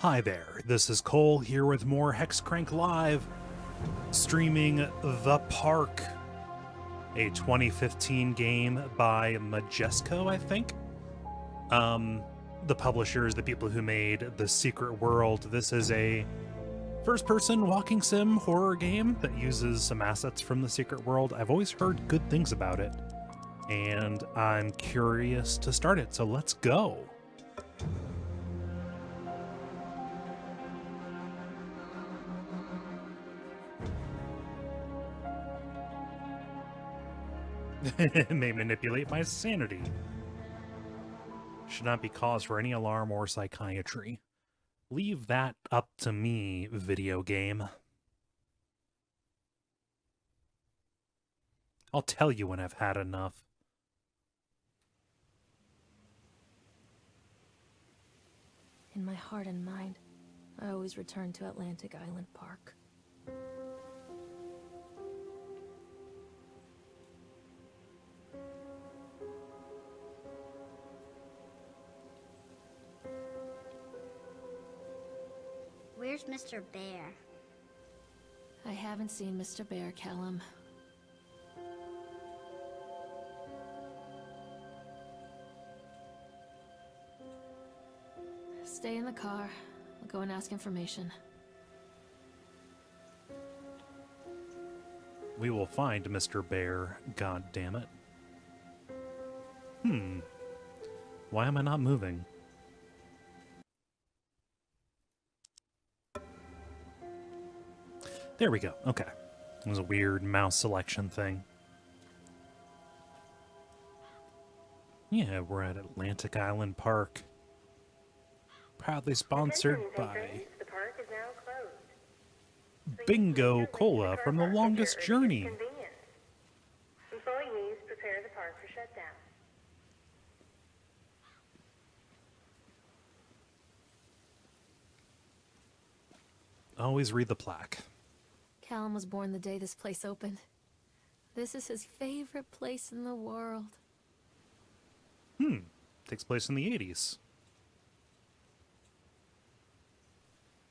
Hi there, this is Cole here with more Hexcrank Live, streaming The Park, a 2015 game by Majesco, I think. The publishers, the people who made The Secret World. This is a first-person walking sim horror game that uses some assets from The Secret World. I've always heard good things about it, and I'm curious to start it, so let's go. It may manipulate my sanity. Should not be cause for any alarm or psychiatry. Leave that up to me, video game. I'll tell you when I've had enough. In my heart and mind, I always return to Atlantic Island Park. Where's Mr. Bear? I haven't seen Mr. Bear, Callum. Stay in the car. I'll go and ask information. We will find Mr. Bear, god damn it. Why am I not moving? There we go. Okay. It was a weird mouse selection thing. Yeah, we're at Atlantic Island Park. Proudly sponsored by The park is now closed. Bingo Cola from The Longest Journey. Employees prepare the park for shutdown. Always read the plaque. Callum was born the day this place opened. This is his favorite place in the world. Takes place in the 80s.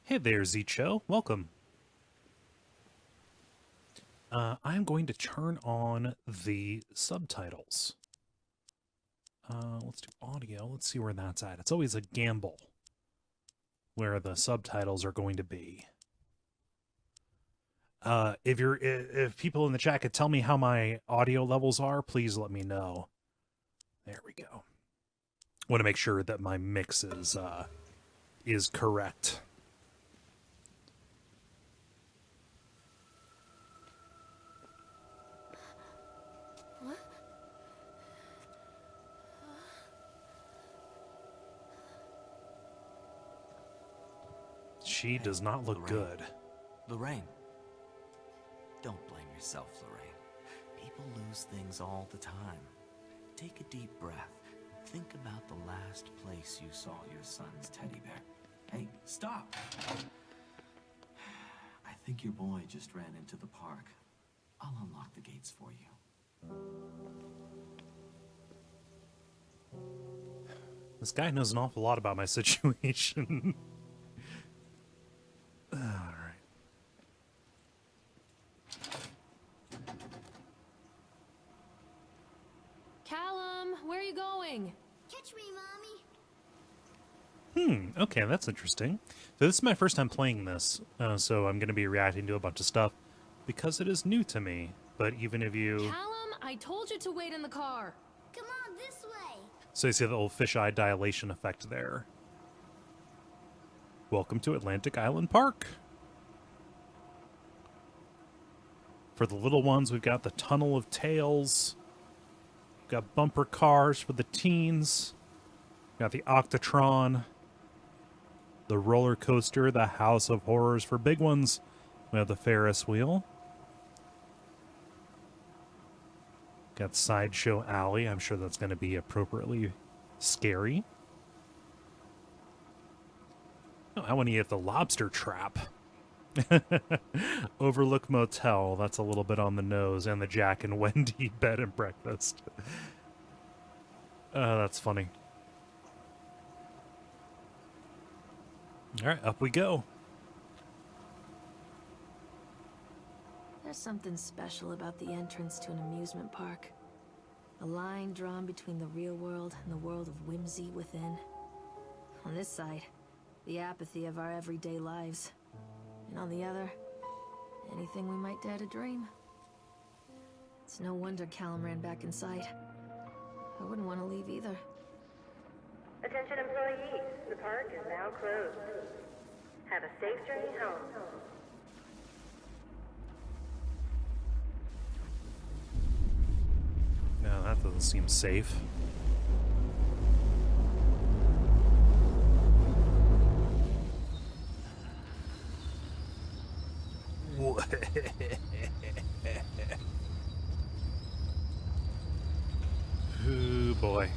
Hey there, Zicho. Welcome. I'm going to turn on the subtitles. Let's do audio. Let's see where that's at. It's always a gamble where the subtitles are going to be. If people in the chat could tell me how my audio levels are, please let me know. There we go. Want to make sure that my mix is correct. What? She does not look good. Lorraine. Don't blame yourself, Lorraine. People lose things all the time. Take a deep breath. Think about the last place you saw your son's teddy bear. Hey, stop! I think your boy just ran into the park. I'll unlock the gates for you. This guy knows an awful lot about my situation. All right. Callum, where are you going? Catch me, Mommy. Okay, that's interesting. So this is my first time playing this, so I'm going to be reacting to a bunch of stuff because it is new to me. But even if you... Callum, I told you to wait in the car. Come on, this way. So you see the old fisheye dilation effect there. Welcome to Atlantic Island Park. For the little ones, we've got the Tunnel of Tales. We've got bumper cars for the teens. We've got the Octotron. The roller coaster, the House of Horrors for big ones. We have the Ferris wheel. Got Sideshow Alley. I'm sure that's going to be appropriately scary. Oh, I want to eat the Lobster Trap. Overlook Motel. That's a little bit on the nose. And the Jack and Wendy bed and breakfast. That's funny. All right, up we go. There's something special about the entrance to an amusement park. A line drawn between the real world and the world of whimsy within. On this side, the apathy of our everyday lives. And on the other, anything we might dare to dream. It's no wonder Callum ran back inside. I wouldn't want to leave either. Attention employees, the park is now closed. Have a safe journey home. No, that doesn't seem safe. Ooh, boy.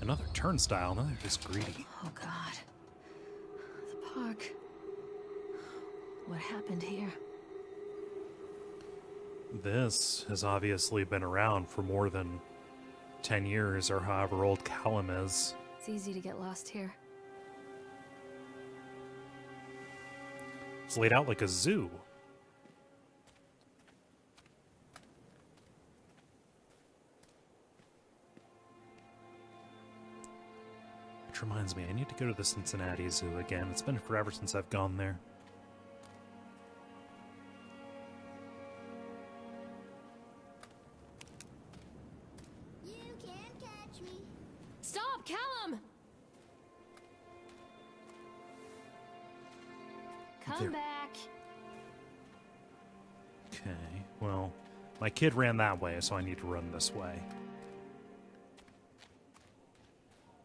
Another turnstile. Now they're just greedy. Oh God. The park. What happened here? This has obviously been around for more than 10 years or however old Callum is. It's easy to get lost here. It's laid out like a zoo. Which reminds me, I need to go to the Cincinnati Zoo again. It's been forever since I've gone there. You can't catch me. Stop, Callum! Come There. back. Okay, well, my kid ran that way, so I need to run this way.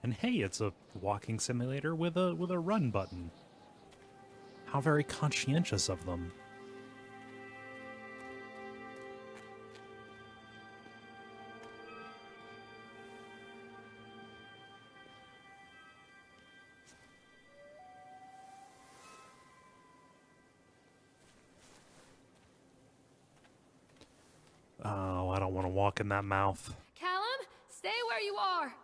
And hey, it's a walking simulator with a run button. How very conscientious of them. Oh, I don't want to walk in that mouth. Callum, stay where you are.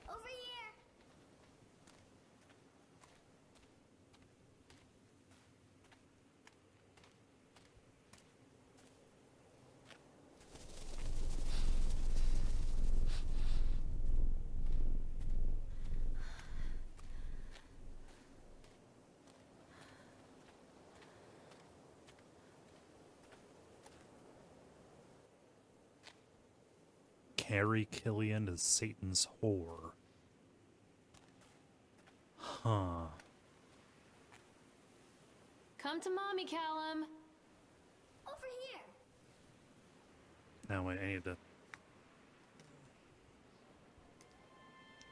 Over here. Carrie Killian is Satan's whore. Huh. Come to mommy, Callum. Over here. Now wait, I need to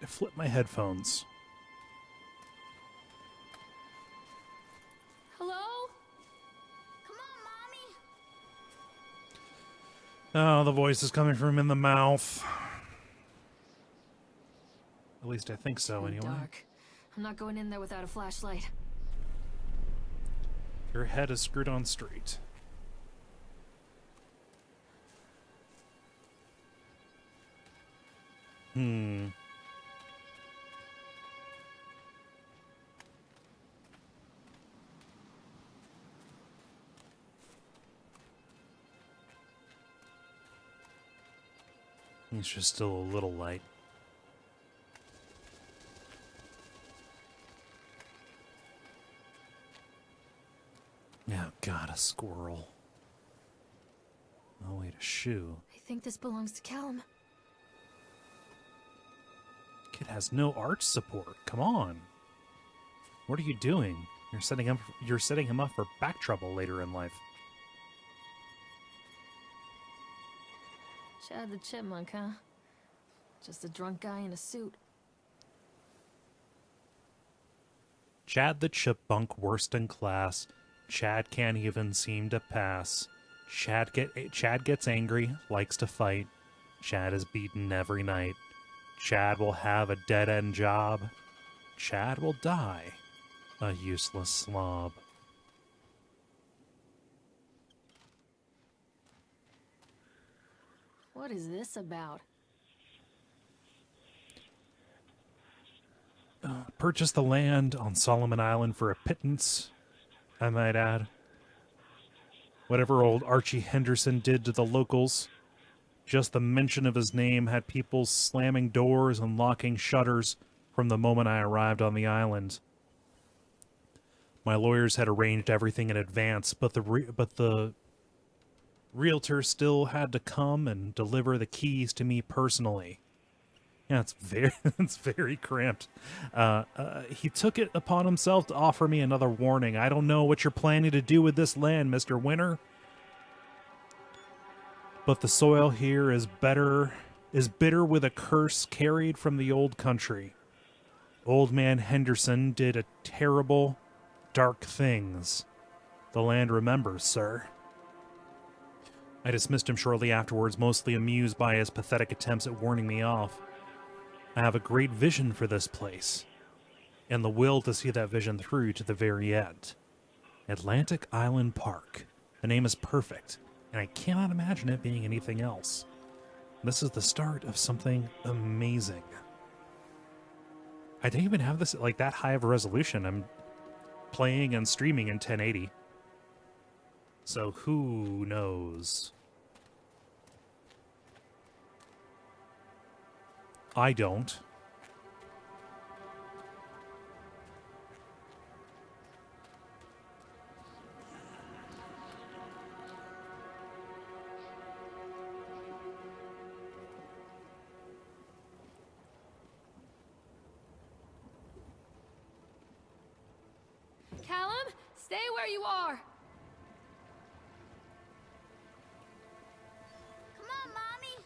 flip my headphones. Hello? Come on, Mommy. Oh, the voice is coming from in the mouth. At least I think so, Too anyway. dark. I'm not going in there without a flashlight. Your head is screwed on straight. It's just still a little light. Oh, God, a squirrel. Oh, wait, a shoe. I think this belongs to Callum. Kid has no arch support. Come on. What are you doing? You're setting him up for back trouble later in life. Chad the Chipmunk, huh? Just a drunk guy in a suit. Chad the Chipmunk, worst in class. Chad can't even seem to pass. Chad gets angry, likes to fight. Chad is beaten every night. Chad will have a dead-end job. Chad will die a useless slob. What is this about? purchased the land on Solomon Island for a pittance, I might add. Whatever old Archie Henderson did to the locals, just the mention of his name had people slamming doors and locking shutters from the moment I arrived on the island. My lawyers had arranged everything in advance, but the realtor still had to come and deliver the keys to me personally. Yeah, it's very cramped. He took it upon himself to offer me another warning. I don't know what you're planning to do with this land, Mr. Winter, but the soil here is bitter with a curse carried from the old country. Old man Henderson did a terrible, dark things. The land remembers, sir. I dismissed him shortly afterwards, mostly amused by his pathetic attempts at warning me off. I have a great vision for this place, and the will to see that vision through to the very end. Atlantic Island Park. The name is perfect, and I cannot imagine it being anything else. This is the start of something amazing. I didn't even have this like that high of a resolution. I'm playing and streaming in 1080. So who knows? I don't. Callum, stay where you are. Come on, Mommy.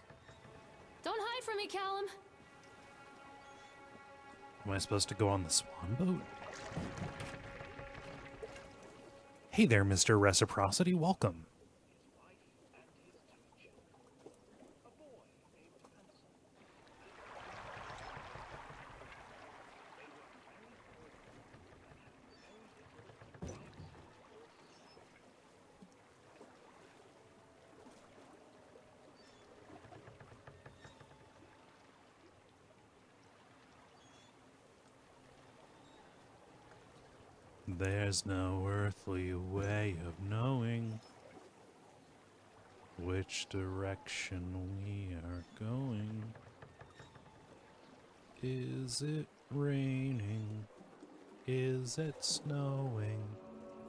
Don't hide from me, Callum. Am I supposed to go on the swan boat? Hey there, Mr. Reciprocity. Welcome. There's no earthly way of knowing which direction we are going. Is it raining? Is it snowing?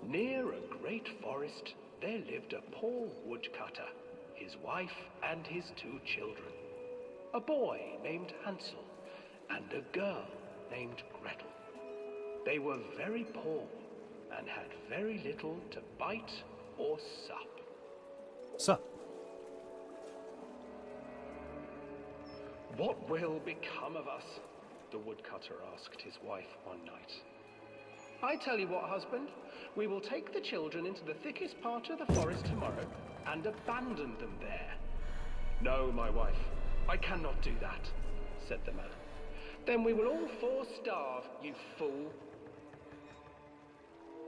Near a great forest, there lived a poor woodcutter, his wife and his 2 children. A boy named Hansel and a girl named Gretel. They were very poor and had very little to bite or sup. Sup? What will become of us? The woodcutter asked his wife one night. I tell you what, husband, we will take the children into the thickest part of the forest tomorrow and abandon them there. No, my wife, I cannot do that, said the man. Then we will all 4 starve, you fool.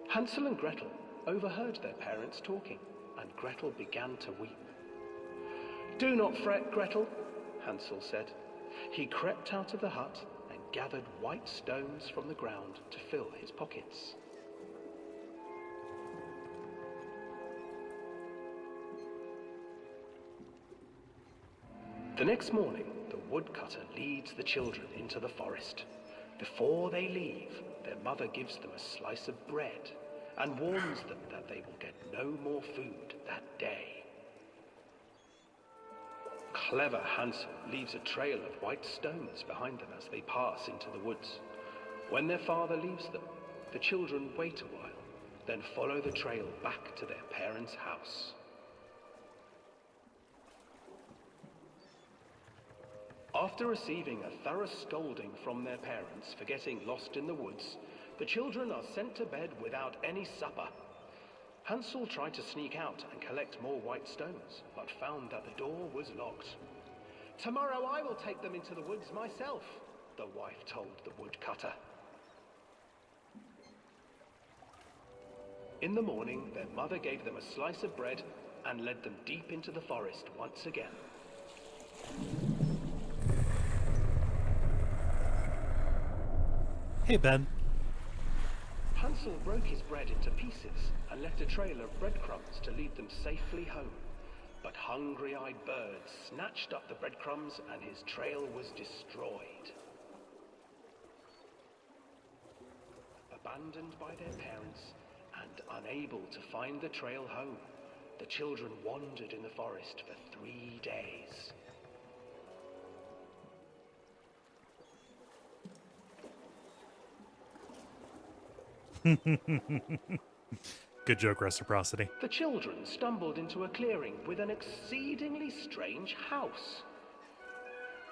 Hansel and Gretel overheard their parents talking, and Gretel began to weep. Do not fret, Gretel, Hansel said. He crept out of the hut and gathered white stones from the ground to fill his pockets. The next morning, the woodcutter leads the children into the forest. Before they leave, their mother gives them a slice of bread and warns them that they will get no more food that day. Clever Hansel leaves a trail of white stones behind them as they pass into the woods. When their father leaves them, the children wait a while, then follow the trail back to their parents' house. After receiving a thorough scolding from their parents for getting lost in the woods, the children are sent to bed without any supper. Hansel tried to sneak out and collect more white stones, but found that the door was locked. Tomorrow I will take them into the woods myself, the wife told the woodcutter. In the morning, their mother gave them a slice of bread and led them deep into the forest once again. Hey, Ben. Hansel broke his bread into pieces and left a trail of breadcrumbs to lead them safely home. But hungry-eyed birds snatched up the breadcrumbs and his trail was destroyed. Abandoned by their parents and unable to find the trail home, the children wandered in the forest for 3 days. Good joke, reciprocity. The children stumbled into a clearing with an exceedingly strange house.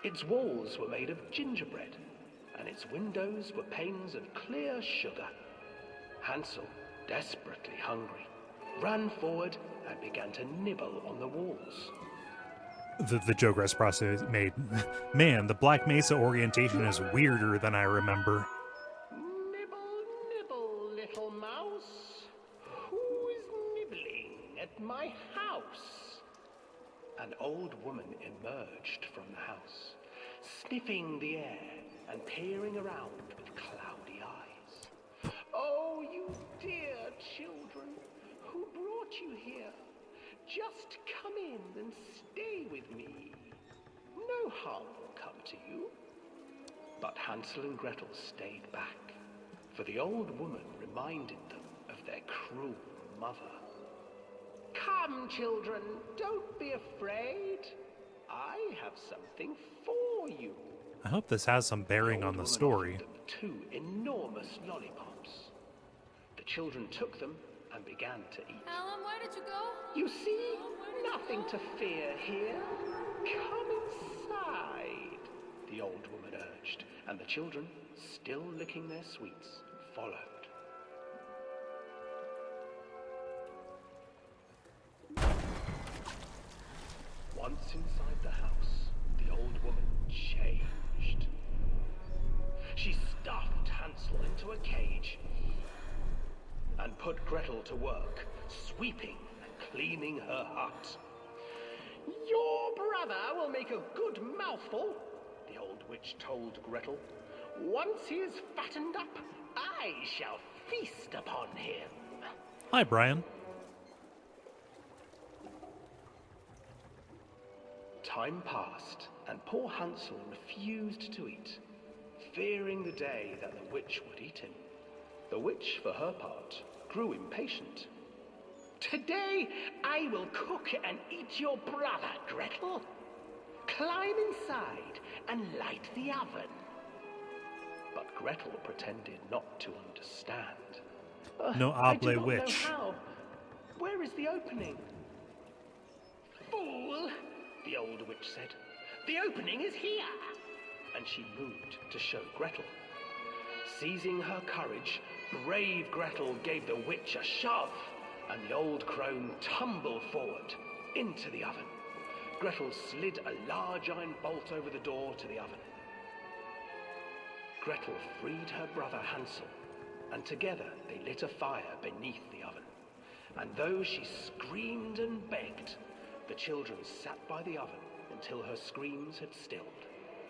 Its walls were made of gingerbread, and its windows were panes of clear sugar. Hansel, desperately hungry, ran forward and began to nibble on the walls. The joke reciprocity made. Man, the Black Mesa orientation is weirder than I remember. Nibble, nibble, little mouse. Who is nibbling at my house? An old woman emerged from the house, sniffing the air and peering around with cloudy eyes. Oh, you dear children, who brought you here? Just come in and stay with me. No harm will come to you. But Hansel and Gretel stayed back, for the old woman reminded them of their cruel mother. Come, children, don't be afraid. I have something for you. I hope this has some bearing on the story. Them 2 enormous lollipops. The children took them and began to eat. Alan, where did you go? You see, nothing to fear here. Come inside, the old woman urged, and the children, still licking their sweets, followed. Once inside the house, the old woman changed. She stuffed Hansel into a cage and put Gretel to work, sweeping and cleaning her hut. Your brother will make a good mouthful, the old witch told Gretel. Once he is fattened up, I shall feast upon him. Hi, Brian. Time passed, and poor Hansel refused to eat, fearing the day that the witch would eat him. The witch, for her part, grew impatient. Today I will cook and eat your brother, Gretel. Climb inside and light the oven. But Gretel pretended not to understand. No I do hable not witch. know how. Where is the opening? Fool, the old witch said. The opening is here. And she moved to show Gretel. Seizing her courage, brave Gretel gave the witch a shove, and the old crone tumbled forward into the oven. Gretel slid a large iron bolt over the door to the oven. Gretel freed her brother Hansel, and together they lit a fire beneath the oven. And though she screamed and begged, the children sat by the oven until her screams had stilled,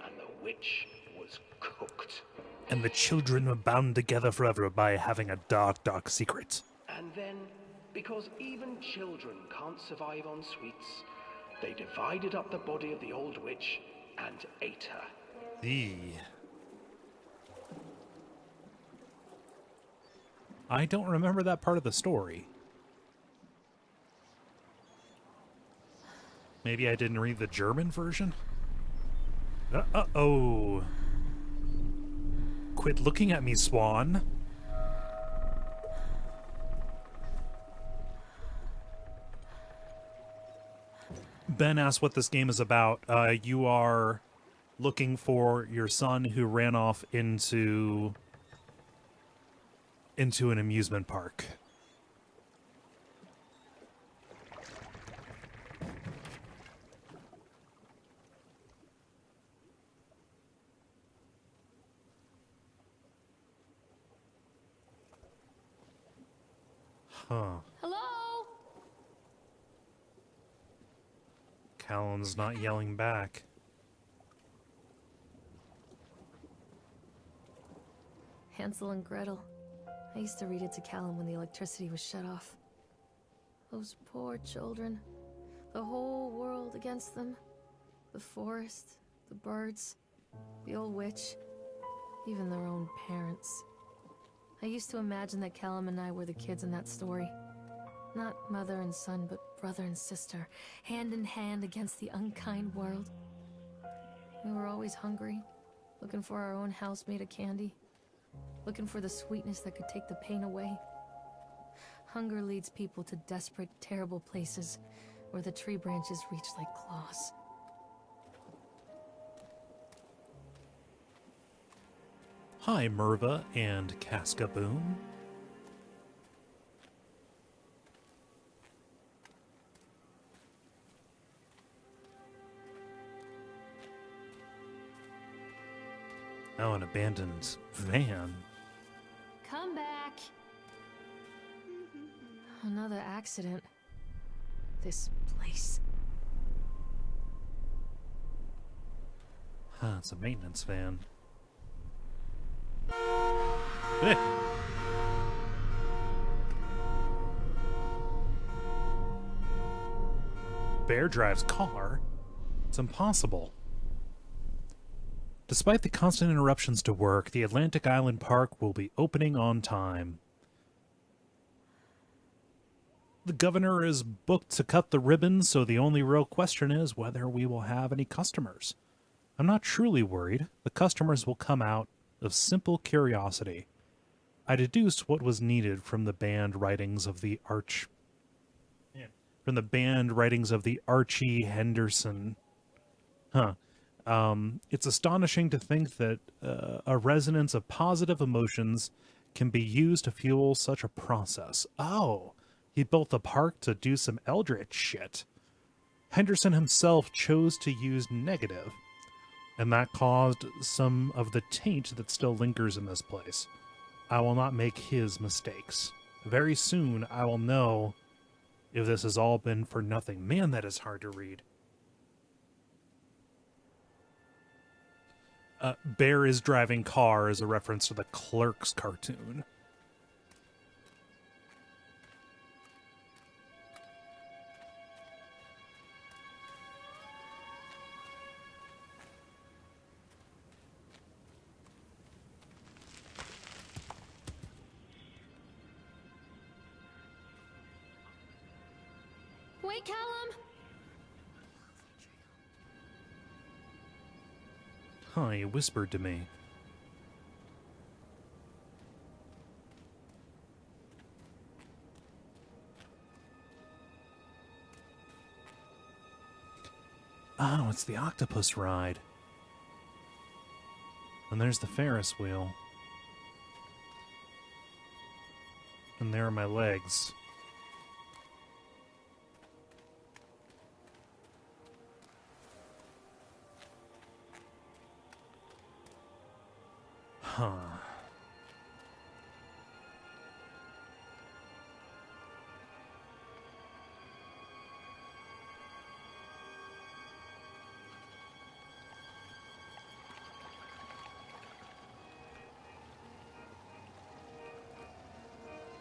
and the witch was cooked. And the children were bound together forever by having a dark, dark secret. And then, because even children can't survive on sweets, they divided up the body of the old witch and ate her. I don't remember that part of the story. Maybe I didn't read the German version? Uh-oh. Quit looking at me, Swan. Ben asked what this game is about. You are looking for your son who ran off into an amusement park. Huh. Hello? Callan's not yelling back. Hansel and Gretel. I used to read it to Callum when the electricity was shut off. Those poor children. The whole world against them. The forest, the birds, the old witch, even their own parents. I used to imagine that Callum and I were the kids in that story. Not mother and son, but brother and sister, hand in hand against the unkind world. We were always hungry, looking for our own house made of candy, looking for the sweetness that could take the pain away. Hunger leads people to desperate, terrible places where the tree branches reach like claws. Hi, Merva and Cascaboom. Oh, an abandoned van. Come back! Another accident. This place. Huh, it's a maintenance van. Eh. Bear drives car? It's impossible. Despite the constant interruptions to work, the Atlantic Island Park will be opening on time. The governor is booked to cut the ribbon, so the only real question is whether we will have any customers. I'm not truly worried. The customers will come out of simple curiosity. I deduced what was needed from the banned writings of the Archie Henderson. It's astonishing to think that a resonance of positive emotions can be used to fuel such a process. Oh, he built the park to do some eldritch shit. Henderson himself chose to use negative, and that caused some of the taint that still lingers in this place. I will not make his mistakes. Very soon, I will know if this has all been for nothing. Man, that is hard to read. Bear is driving car is a reference to the Clerks cartoon. Wait, Callum! Huh, he whispered to me. Oh, it's the octopus ride. And there's the Ferris wheel. And there are my legs. Huh.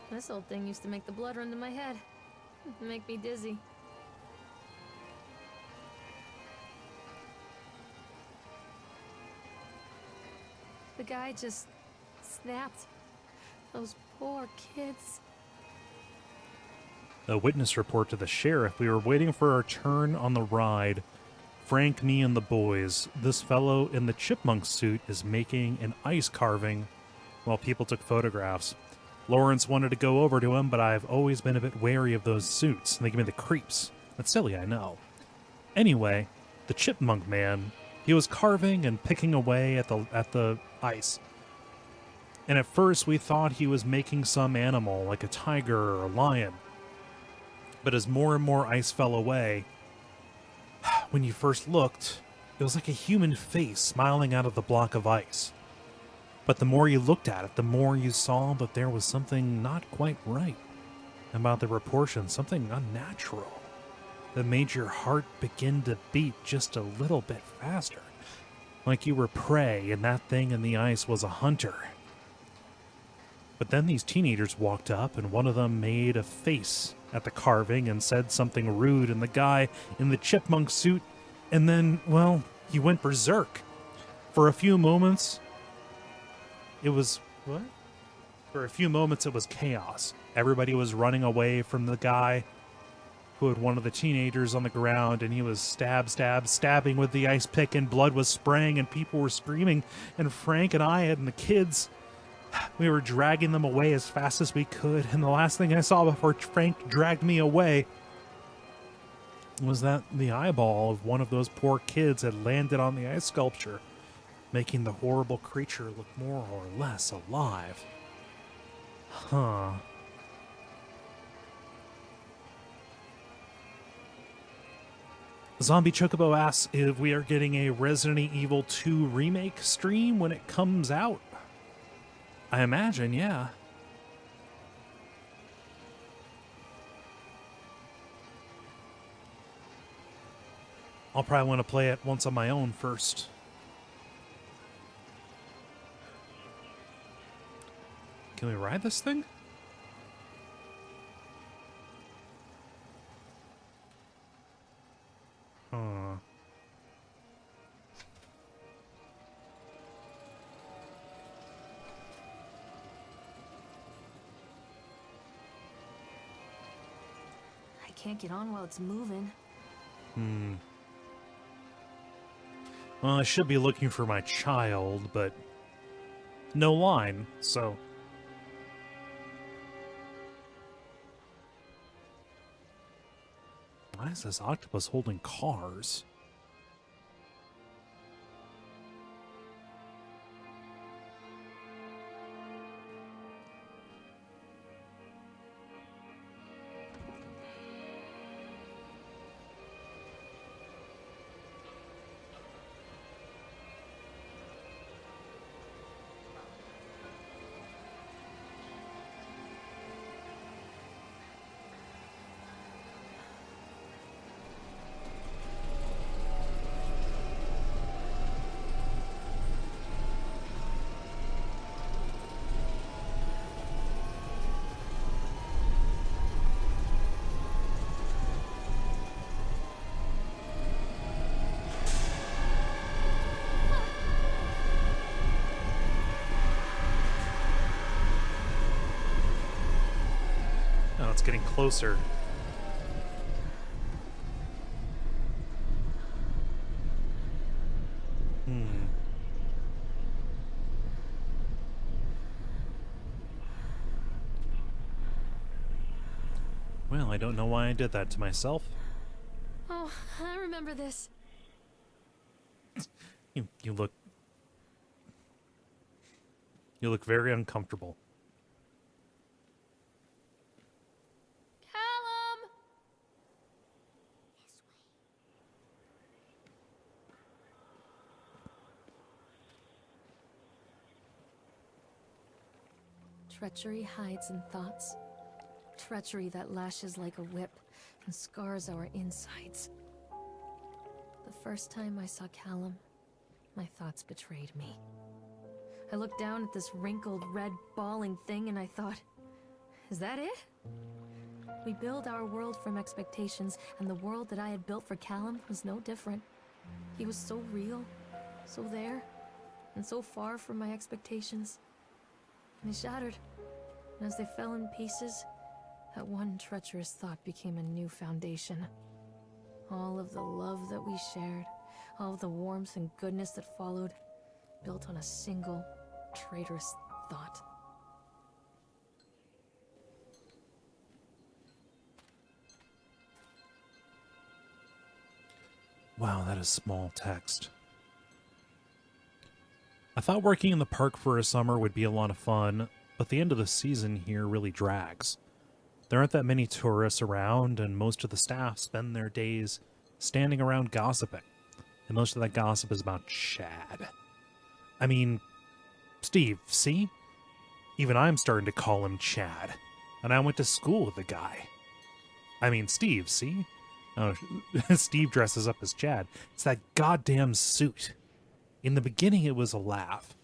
This old thing used to make the blood run to my head. Make me dizzy. The guy just snapped. Those poor kids. A witness report to the sheriff. We were waiting for our turn on the ride. Frank, me, and the boys. This fellow in the chipmunk suit is making an ice carving while people took photographs. Lawrence wanted to go over to him, but I've always been a bit wary of those suits. They give me the creeps. That's silly, I know. Anyway, the chipmunk man, he was carving and picking away at the ice. And at first we thought he was making some animal, like a tiger or a lion. But as more and more ice fell away, when you first looked, it was like a human face smiling out of the block of ice. But the more you looked at it, the more you saw that there was something not quite right about the proportions, something unnatural that made your heart begin to beat just a little bit faster. Like you were prey and that thing in the ice was a hunter. But then these teenagers walked up, and one of them made a face at the carving and said something rude, and the guy in the chipmunk suit, and then, well, he went berserk. For a few moments, it was... what? For a few moments, it was chaos. Everybody was running away from the guy who had one of the teenagers on the ground, and he was stabbing with the ice pick, and blood was spraying, and people were screaming, and Frank and I and the kids, we were dragging them away as fast as we could, and the last thing I saw before Frank dragged me away was that the eyeball of one of those poor kids had landed on the ice sculpture, making the horrible creature look more or less alive. Huh. Zombie Chocobo asks if we are getting a Resident Evil 2 remake stream when it comes out. I imagine, yeah. I'll probably want to play it once on my own first. Can we ride this thing? Huh. I can't get on while it's moving. Well, I should be looking for my child, but no line, so... Why is this octopus holding cars? Oh, it's getting closer. Well, I don't know why I did that to myself. Oh, I remember this. You look very uncomfortable. Callum! Treachery hides in thoughts. Treachery that lashes like a whip and scars our insides. The first time I saw Callum, my thoughts betrayed me. I looked down at this wrinkled, red, bawling thing and I thought, is that it? We build our world from expectations, and the world that I had built for Callum was no different. He was so real, so there, and so far from my expectations. And they shattered, and as they fell in pieces, that one treacherous thought became a new foundation. All of the love that we shared, all of the warmth and goodness that followed, built on a single, traitorous thought. Wow, that is small text. I thought working in the park for a summer would be a lot of fun, but the end of the season here really drags. There aren't that many tourists around, and most of the staff spend their days standing around gossiping. And most of that gossip is about Chad. I mean, Steve, see? Even I'm starting to call him Chad. And I went to school with the guy. I mean, Steve, see? Oh, Steve dresses up as Chad. It's that goddamn suit. In the beginning, it was a laugh.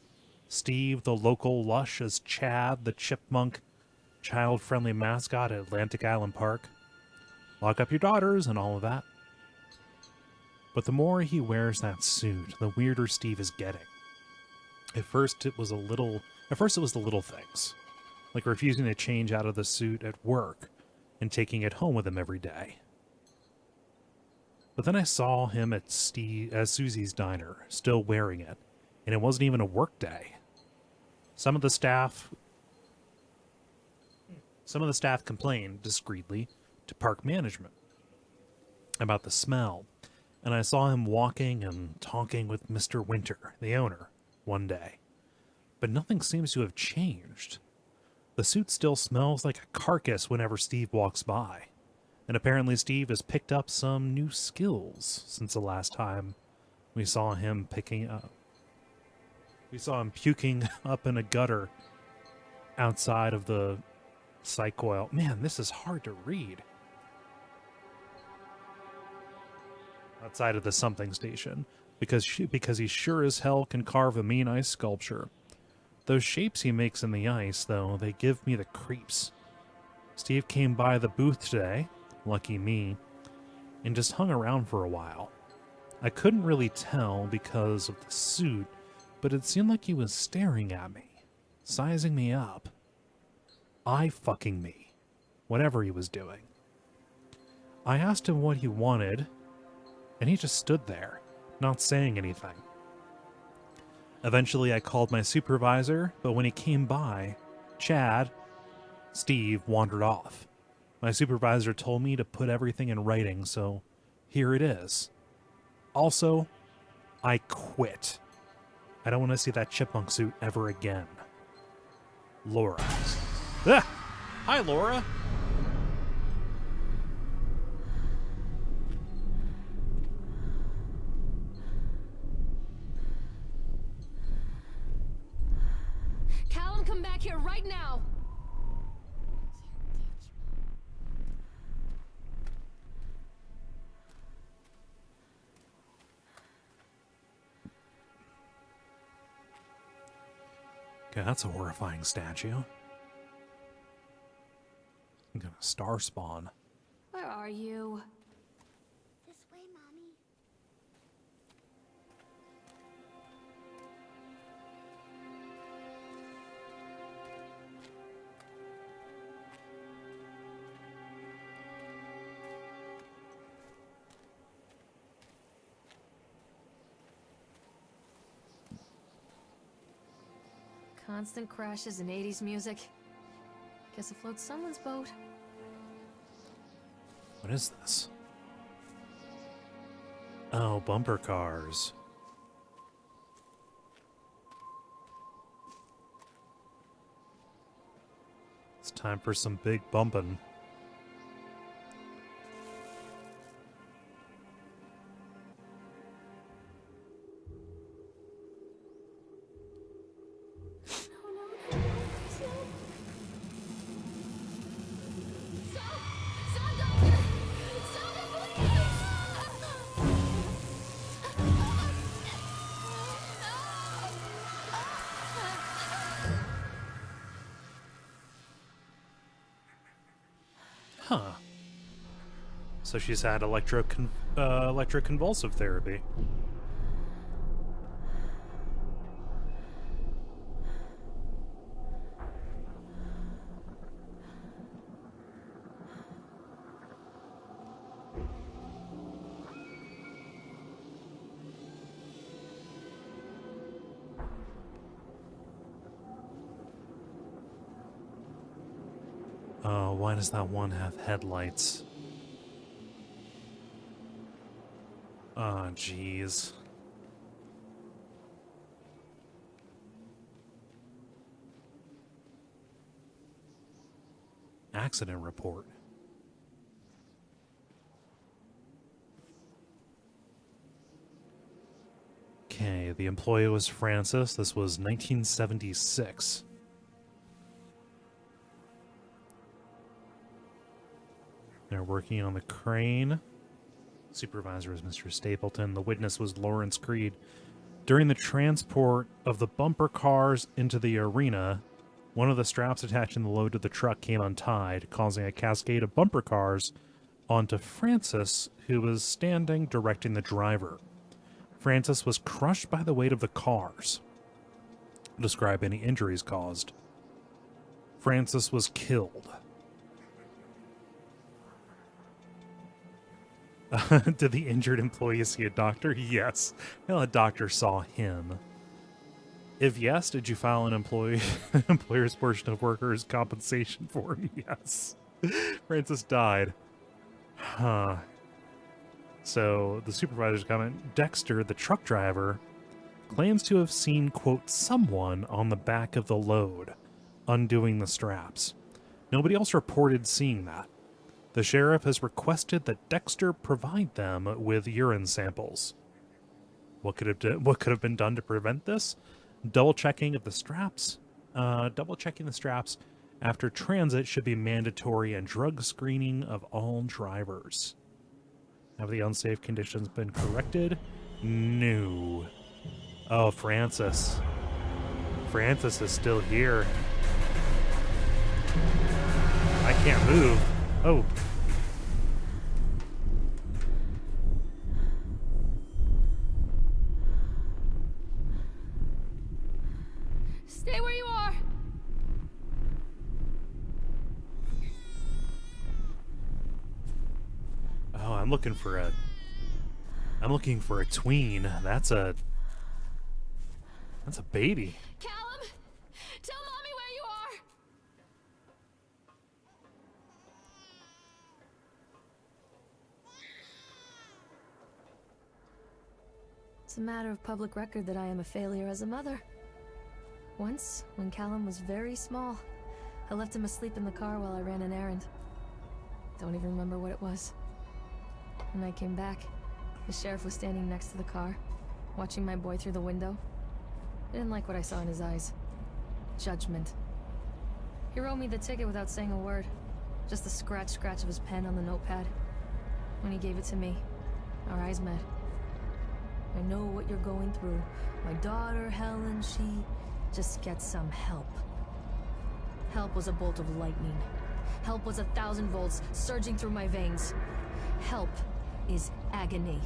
Steve, the local lush, as Chad, the chipmunk, child-friendly mascot at Atlantic Island Park. Lock up your daughters and all of that. But the more he wears that suit, the weirder Steve is getting. At first it was the little things, like refusing to change out of the suit at work and taking it home with him every day. But then I saw him at Susie's diner, still wearing it, and it wasn't even a work day. Some of the staff complained discreetly to park management about the smell, and I saw him walking and talking with Mr. Winter, the owner, one day. But nothing seems to have changed. The suit still smells like a carcass whenever Steve walks by. And apparently Steve has picked up some new skills since the last time we saw him puking up in a gutter outside of the psych oil. Man, this is hard to read. Outside of the something station, because he sure as hell can carve a mean ice sculpture. Those shapes he makes in the ice, though, they give me the creeps. Steve came by the booth today, lucky me, and just hung around for a while. I couldn't really tell because of the suit, but it seemed like he was staring at me, sizing me up. Eye-fucking me, whatever he was doing. I asked him what he wanted, and he just stood there, not saying anything. Eventually, I called my supervisor, but when he came by, Steve wandered off. My supervisor told me to put everything in writing, so here it is. Also, I quit. I don't want to see that chipmunk suit ever again. Laura. Ah! Hi, Laura. Callum, come back here right now! Okay, that's a horrifying statue. I'm gonna star spawn. Where are you? This way, Mommy. Constant crashes and 80s music. Guess it floats someone's boat. What is this? Oh, bumper cars. It's time for some big bumping. Huh. So she's had electroconvulsive therapy. Oh, why does that one have headlights? Oh, jeez. Accident report. Okay, the employee was Francis. This was 1976. They're working on the crane. Supervisor was Mr. Stapleton. The witness was Lawrence Creed. During the transport of the bumper cars into the arena, one of the straps attaching the load to the truck came untied, causing a cascade of bumper cars onto Francis, who was standing directing the driver. Francis was crushed by the weight of the cars. Describe any injuries caused. Francis was killed. Did the injured employee see a doctor? Yes. Well, a doctor saw him. If yes, did you file an employer's portion of workers' compensation form? Yes. Francis died. Huh. So the supervisor's comment, Dexter, the truck driver, claims to have seen, quote, someone on the back of the load undoing the straps. Nobody else reported seeing that. The sheriff has requested that Dexter provide them with urine samples. What could have been done to prevent this? Double checking the straps after transit should be mandatory, and drug screening of all drivers. Have the unsafe conditions been corrected? No. Oh, Francis. Francis is still here. I can't move. Oh. Stay where you are. Oh, I'm looking for a tween. That's a baby. Callum, tell Mommy where you are. It's a matter of public record that I am a failure as a mother. Once, when Callum was very small, I left him asleep in the car while I ran an errand. Don't even remember what it was. When I came back, the sheriff was standing next to the car, watching my boy through the window. I didn't like what I saw in his eyes. Judgment. He wrote me the ticket without saying a word. Just the scratch of his pen on the notepad. When he gave it to me, our eyes met. I know what you're going through. My daughter, Helen, she just gets some help. Help was a bolt of lightning. Help was 1,000 volts surging through my veins. Help is agony.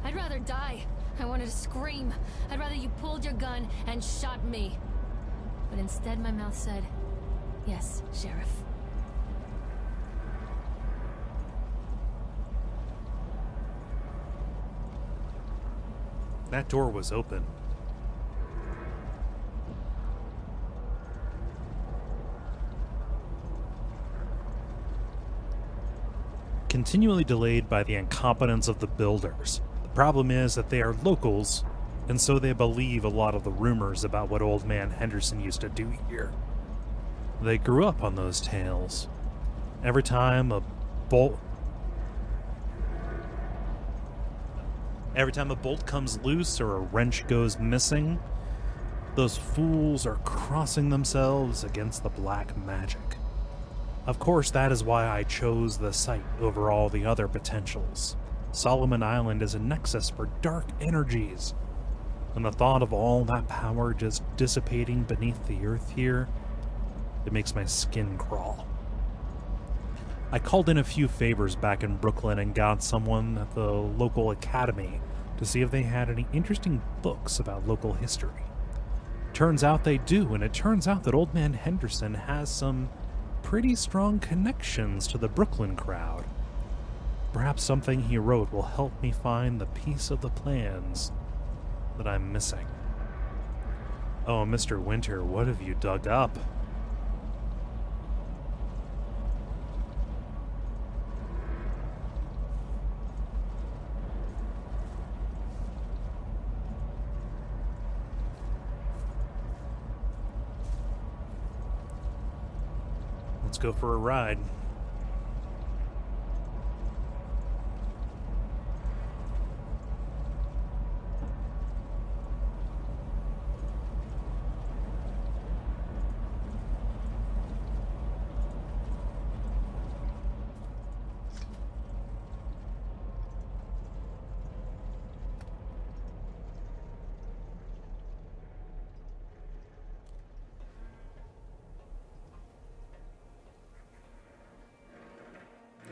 I'd rather die. I wanted to scream. I'd rather you pulled your gun and shot me. But instead my mouth said, yes, Sheriff. That door was open. Continually delayed by the incompetence of the builders. The problem is that they are locals, and so they believe a lot of the rumors about what Old Man Henderson used to do here. They grew up on those tales. Every time a bolt comes loose or a wrench goes missing, those fools are crossing themselves against the black magic. Of course, that is why I chose the site over all the other potentials. Solomon Island is a nexus for dark energies, and the thought of all that power just dissipating beneath the earth here, it makes my skin crawl. I called in a few favors back in Brooklyn and got someone at the local academy to see if they had any interesting books about local history. Turns out they do, and it turns out that Old Man Henderson has some pretty strong connections to the Brooklyn crowd. Perhaps something he wrote will help me find the piece of the plans that I'm missing. Oh, Mr. Winter, what have you dug up? Let's go for a ride.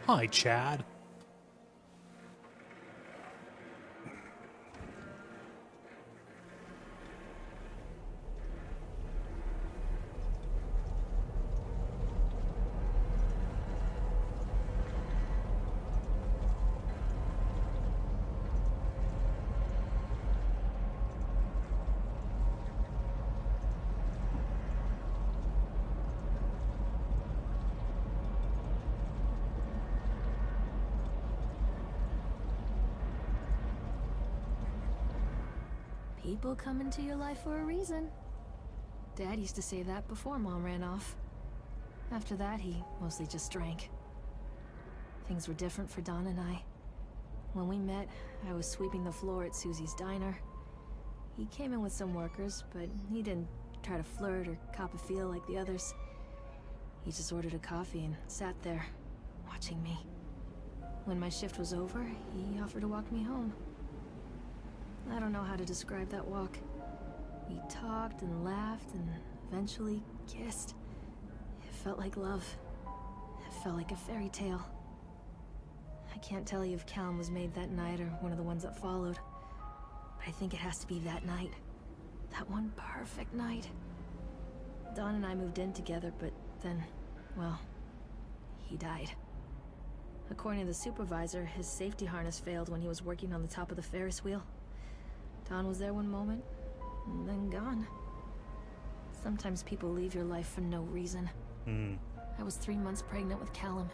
Hi, Chad. People come into your life for a reason. Dad used to say that before Mom ran off. After that, he mostly just drank. Things were different for Don and I. When we met, I was sweeping the floor at Susie's diner. He came in with some workers, but he didn't try to flirt or cop a feel like the others. He just ordered a coffee and sat there, watching me. When my shift was over, he offered to walk me home. I don't know how to describe that walk. We talked and laughed and eventually kissed. It felt like love. It felt like a fairy tale. I can't tell you if Callum was made that night or one of the ones that followed. But I think it has to be that night. That one perfect night. Dawn and I moved in together, but then, well, he died. According to the supervisor, his safety harness failed when he was working on the top of the Ferris wheel. Dawn was there one moment, and then gone. Sometimes people leave your life for no reason. I was 3 months pregnant with Callum.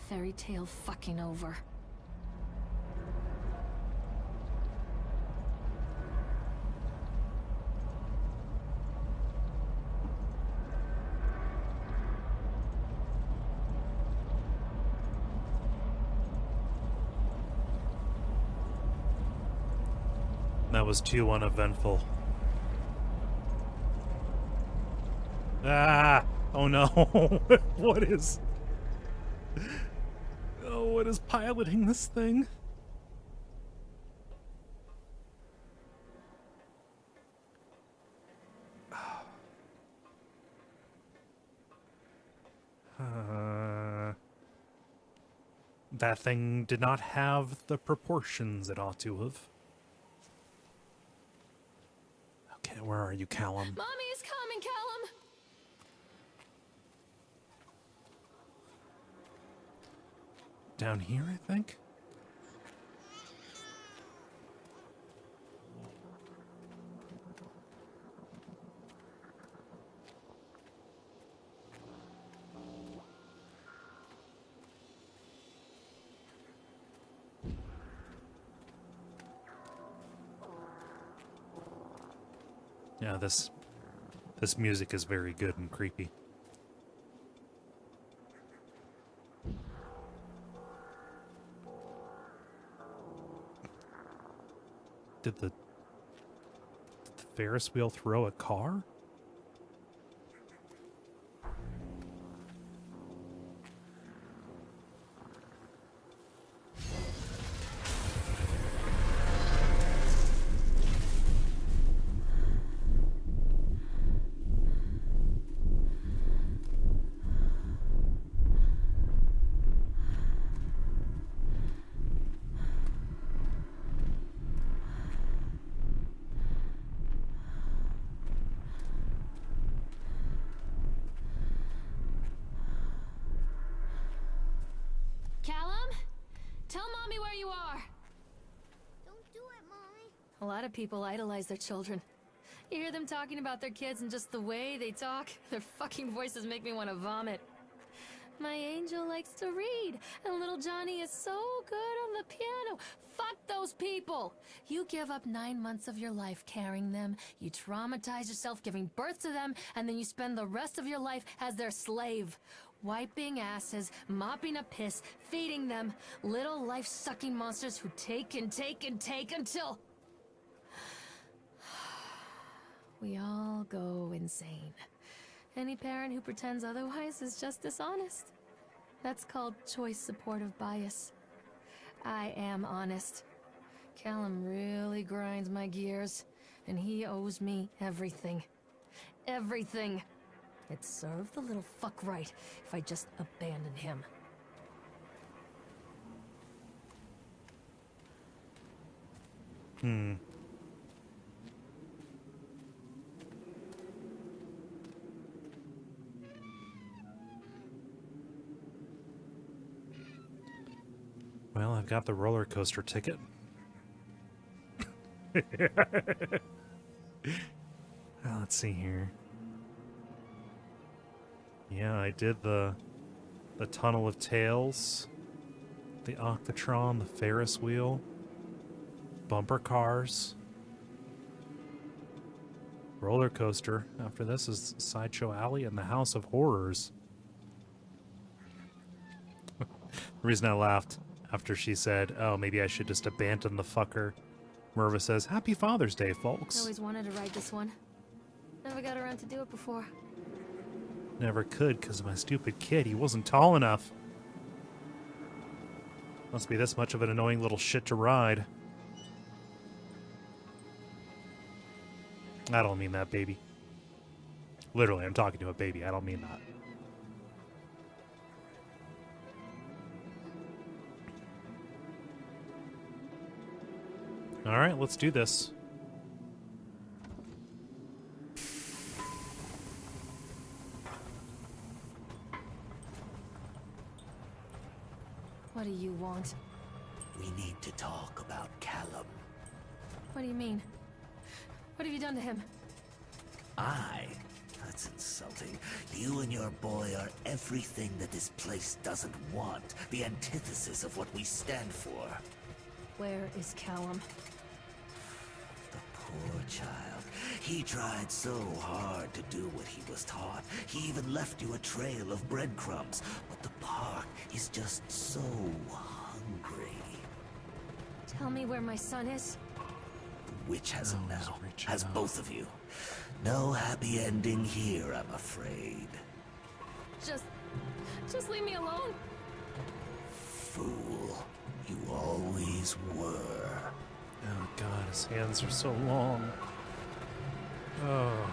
Fairy tale fucking over. That was too uneventful. Ah! Oh no! What is... Oh, what is piloting this thing? That thing did not have the proportions it ought to have. Okay, where are you, Callum? Mommy is coming, Callum! Down here, I think? Yeah, this music is very good and creepy. Did the Ferris wheel throw a car? Callum? Tell Mommy where you are! Don't do it, Mommy. A lot of people idolize their children. You hear them talking about their kids and just the way they talk, their fucking voices make me want to vomit. My angel likes to read, and little Johnny is so good on the piano. Fuck those people! You give up 9 months of your life carrying them, you traumatize yourself giving birth to them, and then you spend the rest of your life as their slave. Wiping asses, mopping up piss, feeding them. Little life-sucking monsters who take and take and take until... we all go insane. Any parent who pretends otherwise is just dishonest. That's called choice supportive bias. I am honest. Callum really grinds my gears, and he owes me everything. Everything. It'd serve the little fuck right if I just abandoned him. Hmm. Well, I've got the roller coaster ticket. Let's see here. Yeah, I did the Tunnel of Tales, the Octotron, the Ferris wheel, bumper cars, roller coaster. After this is Sideshow Alley and the House of Horrors. The reason I laughed after she said, "Oh, maybe I should just abandon the fucker," Merva says, "Happy Father's Day, I folks." always wanted to ride this one. Never got around to do it before. Never could because of my stupid kid. He wasn't tall enough. Must be this much of an annoying little shit to ride. I don't mean that, baby. Literally, I'm talking to a baby. I don't mean that. All right, let's do this. What do you want? We need to talk about Callum. What do you mean? What have you done to him? That's insulting. You and your boy are everything that this place doesn't want. The antithesis of what we stand for. Where is Callum? The poor child. He tried so hard to do what he was taught. He even left you a trail of breadcrumbs. But the park is just so hungry. Tell me where my son is? The witch has him he's now. reaching Has out. both of you. No happy ending here, I'm afraid. Just leave me alone. Fool. You always were. Oh god, his hands are so long. Oh.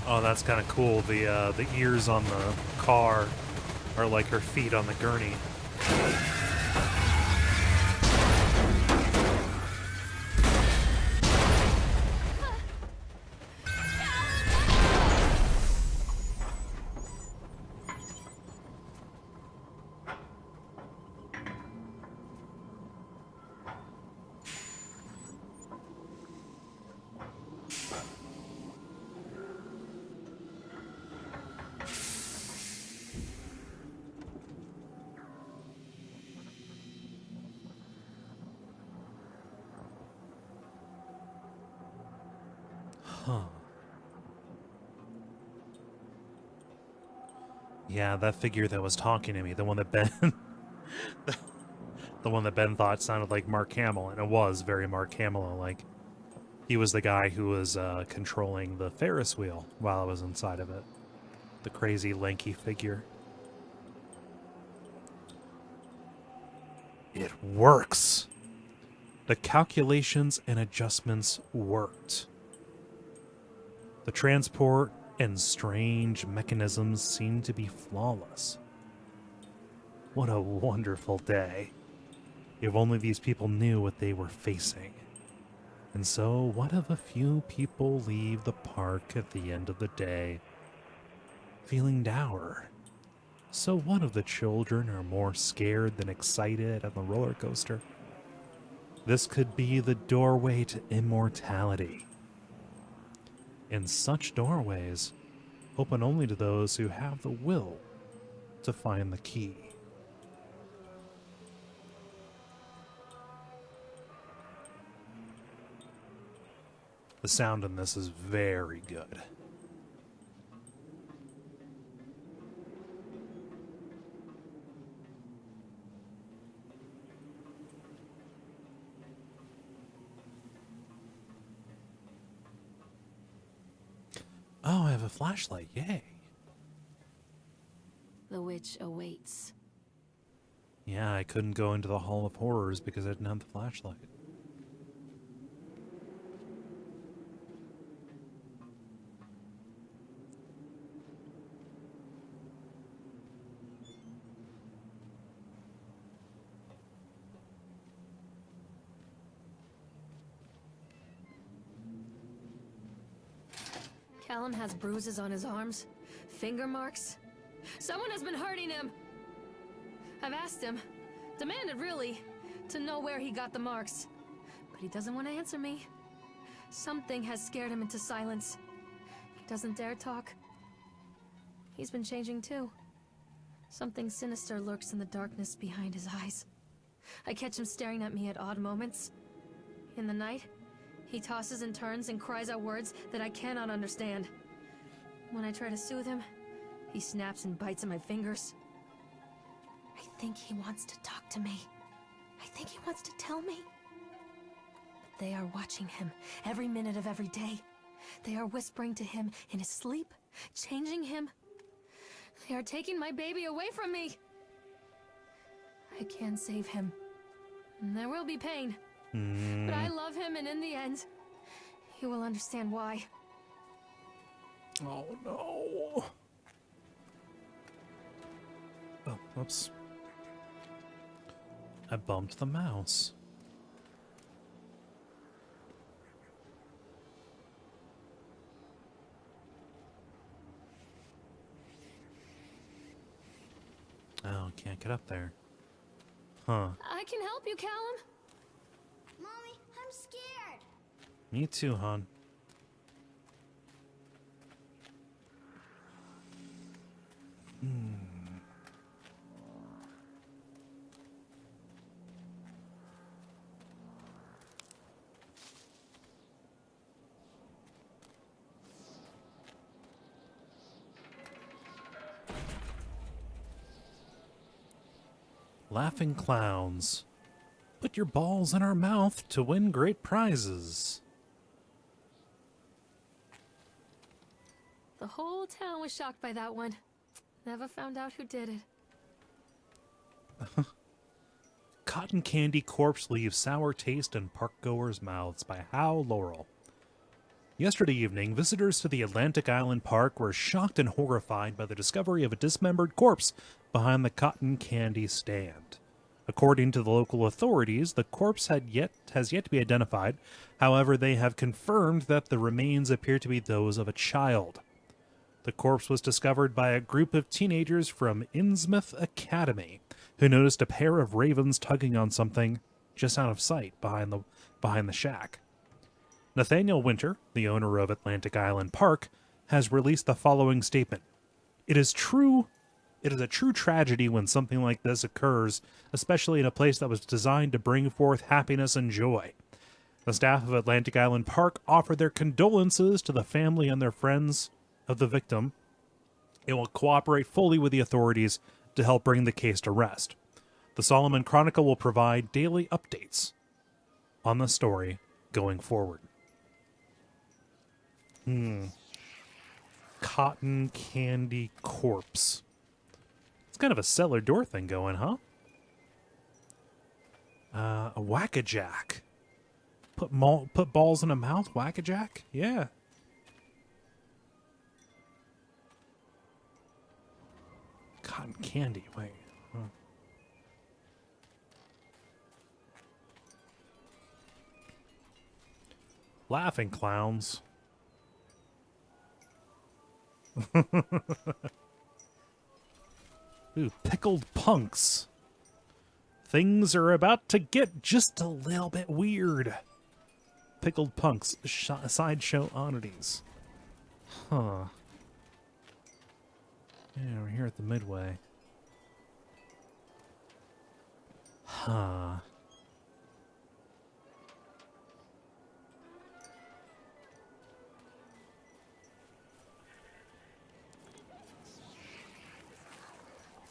Oh, that's kind of cool. The ears on the car are like her feet on the gurney. Huh. Yeah, that figure that was talking to me, the one that Ben the one that Ben thought sounded like Mark Hamill, and it was very Mark Hamill-like. He was the guy who was controlling the Ferris wheel while I was inside of it. The crazy, lanky figure. It works! The calculations and adjustments worked. The transport and strange mechanisms seemed to be flawless. What a wonderful day. If only these people knew what they were facing. And so, what if a few people leave the park at the end of the day feeling dour? So what if the children are more scared than excited on the roller coaster? This could be the doorway to immortality. And such doorways open only to those who have the will to find the key. The sound in this is very good. Oh, I have a flashlight. Yay. The witch awaits. Yeah, I couldn't go into the Hall of Horrors because I didn't have the flashlight. Callum has bruises on his arms, finger marks. Someone has been hurting him. I've asked him, demanded really, to know where he got the marks. But he doesn't want to answer me. Something has scared him into silence. He doesn't dare talk. He's been changing too. Something sinister lurks in the darkness behind his eyes. I catch him staring at me at odd moments. In the night, he tosses and turns and cries out words that I cannot understand. When I try to soothe him, he snaps and bites at my fingers. I think he wants to talk to me. I think he wants to tell me. But they are watching him every minute of every day. They are whispering to him in his sleep, changing him. They are taking my baby away from me. I can't save him. There will be pain. But I love him, and in the end, he will understand why. Oh no. Oh, whoops. I bumped the mouse. Oh, can't get up there. Huh. I can help you, Callum. Mommy, I'm scared. Me too, hon. Laughing clowns. Put your balls in our mouth to win great prizes. The whole town was shocked by that one. Never found out who did it. Cotton Candy Corpse Leaves Sour Taste in Parkgoers' Mouths by Hal Laurel. Yesterday evening, visitors to the Atlantic Island Park were shocked and horrified by the discovery of a dismembered corpse behind the cotton candy stand. According to the local authorities, the corpse has yet to be identified. However, they have confirmed that the remains appear to be those of a child. The corpse was discovered by a group of teenagers from Innsmouth Academy, who noticed a pair of ravens tugging on something just out of sight behind the shack. Nathaniel Winter, the owner of Atlantic Island Park, has released the following statement. It is a true tragedy when something like this occurs, especially in a place that was designed to bring forth happiness and joy. The staff of Atlantic Island Park offer their condolences to the family and their friends of the victim. It will cooperate fully with the authorities to help bring the case to rest. The Solomon Chronicle will provide daily updates on the story going forward. Cotton Candy Corpse. It's kind of a cellar door thing going, huh? A whack-a-jack. Put balls in a mouth, whack-a-jack? Yeah. Cotton candy, wait. Huh. Laughing clowns. Ooh, pickled punks. Things are about to get just a little bit weird. Pickled punks, sideshow oddities. Huh. Yeah, we're here at the Midway. Huh.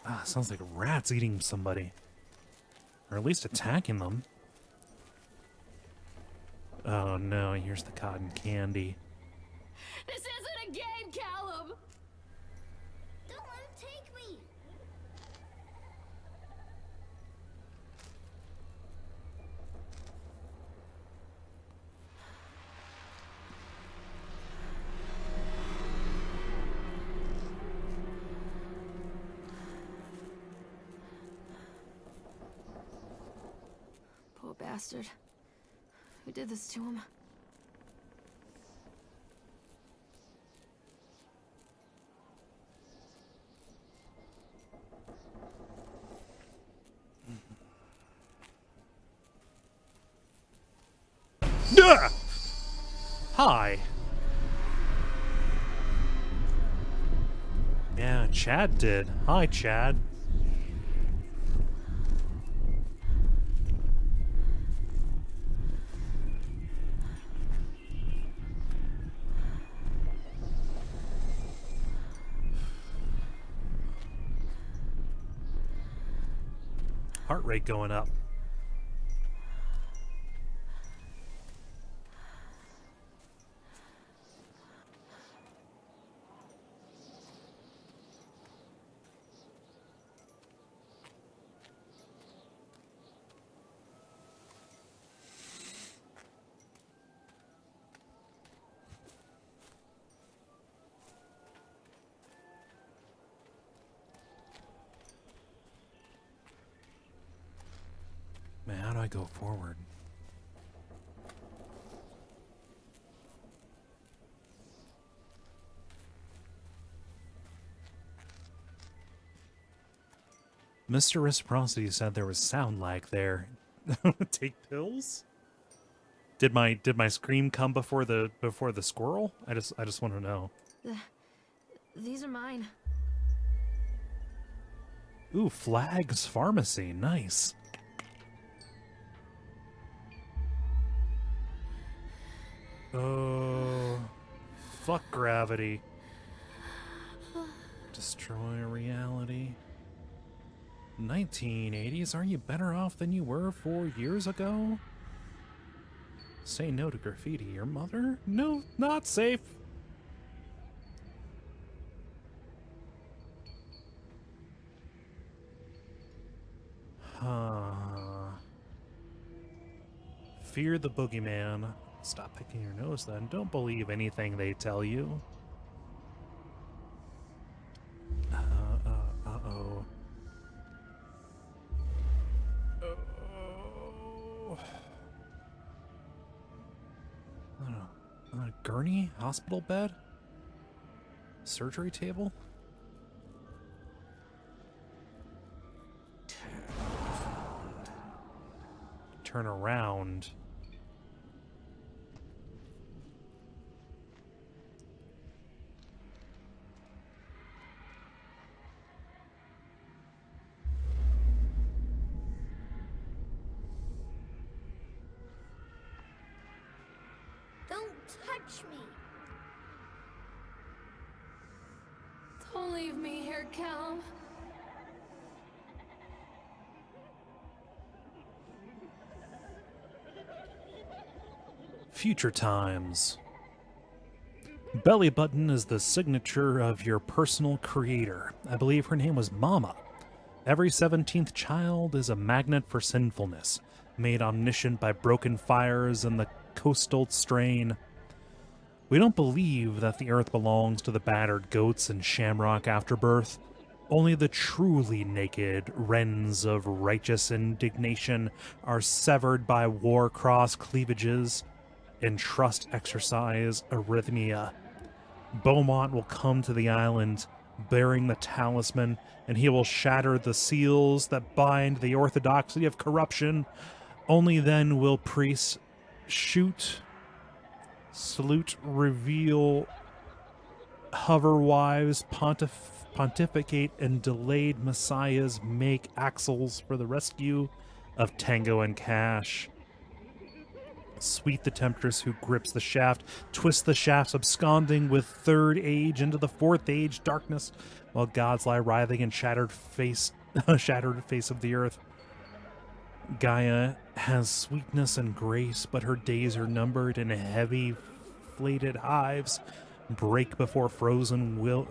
Ah, sounds like rats eating somebody. Or at least attacking them. Oh no, here's the cotton candy. This isn't a game, bastard. Who did this to him? Duh! Hi. Yeah, Chad did. Hi, Chad. Heart rate going up. Man, how do I go forward? Mr. Reciprocity said there was sound lag there. Take pills? Did my scream come before the squirrel? I just want to know. These are mine. Ooh, Flag's Pharmacy, nice. Oh, fuck gravity. Destroy reality. 1980s, are you better off than you were 4 years ago? Say no to graffiti. Your mother? No, not safe. Fear the boogeyman. Stop picking your nose then. Don't believe anything they tell you. Uh-oh. Oh. I don't know. Gurney? Hospital bed? Surgery table? Turn around. Don't touch me. Don't leave me here, Callum. Future times. Belly button is the signature of your personal creator. I believe her name was Mama. Every 17th child is a magnet for sinfulness, made omniscient by broken fires and the coastal strain. We don't believe that the earth belongs to the battered goats and shamrock afterbirth. Only the truly naked wrens of righteous indignation are severed by war-cross cleavages and trust exercise arrhythmia. Beaumont will come to the island bearing the talisman, and he will shatter the seals that bind the orthodoxy of corruption. Only then will priests shoot, salute, reveal, hover wives, pontificate, and delayed messiahs make axles for the rescue of Tango and Cash. Sweet the temptress who grips the shaft, twists the shafts, absconding with third age into the fourth age darkness, while gods lie writhing in shattered face of the earth. Gaia has sweetness and grace, but her days are numbered, and heavy flated hives break before frozen will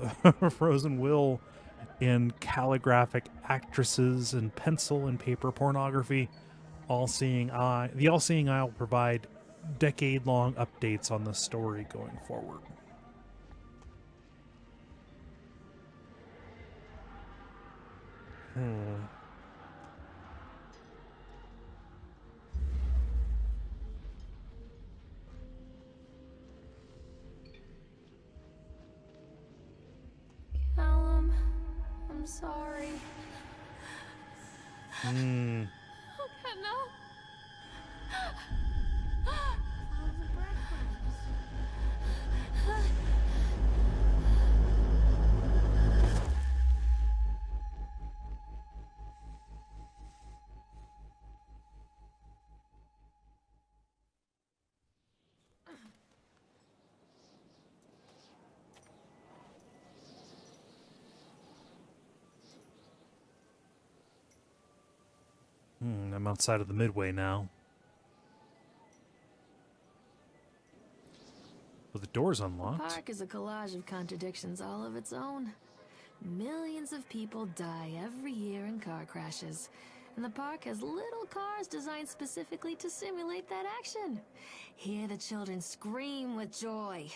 in calligraphic actresses and pencil and paper pornography. The all-seeing eye will provide decade-long updates on the story going forward. sorry. Hmm. Okay, no. Follow the breadcrumbs. I'm outside of the Midway now. Well, the door's The unlocked. park is a collage of contradictions all of its own. Millions of people die every year in car crashes, and the park has little cars designed specifically to simulate that action. Hear the children scream with joy.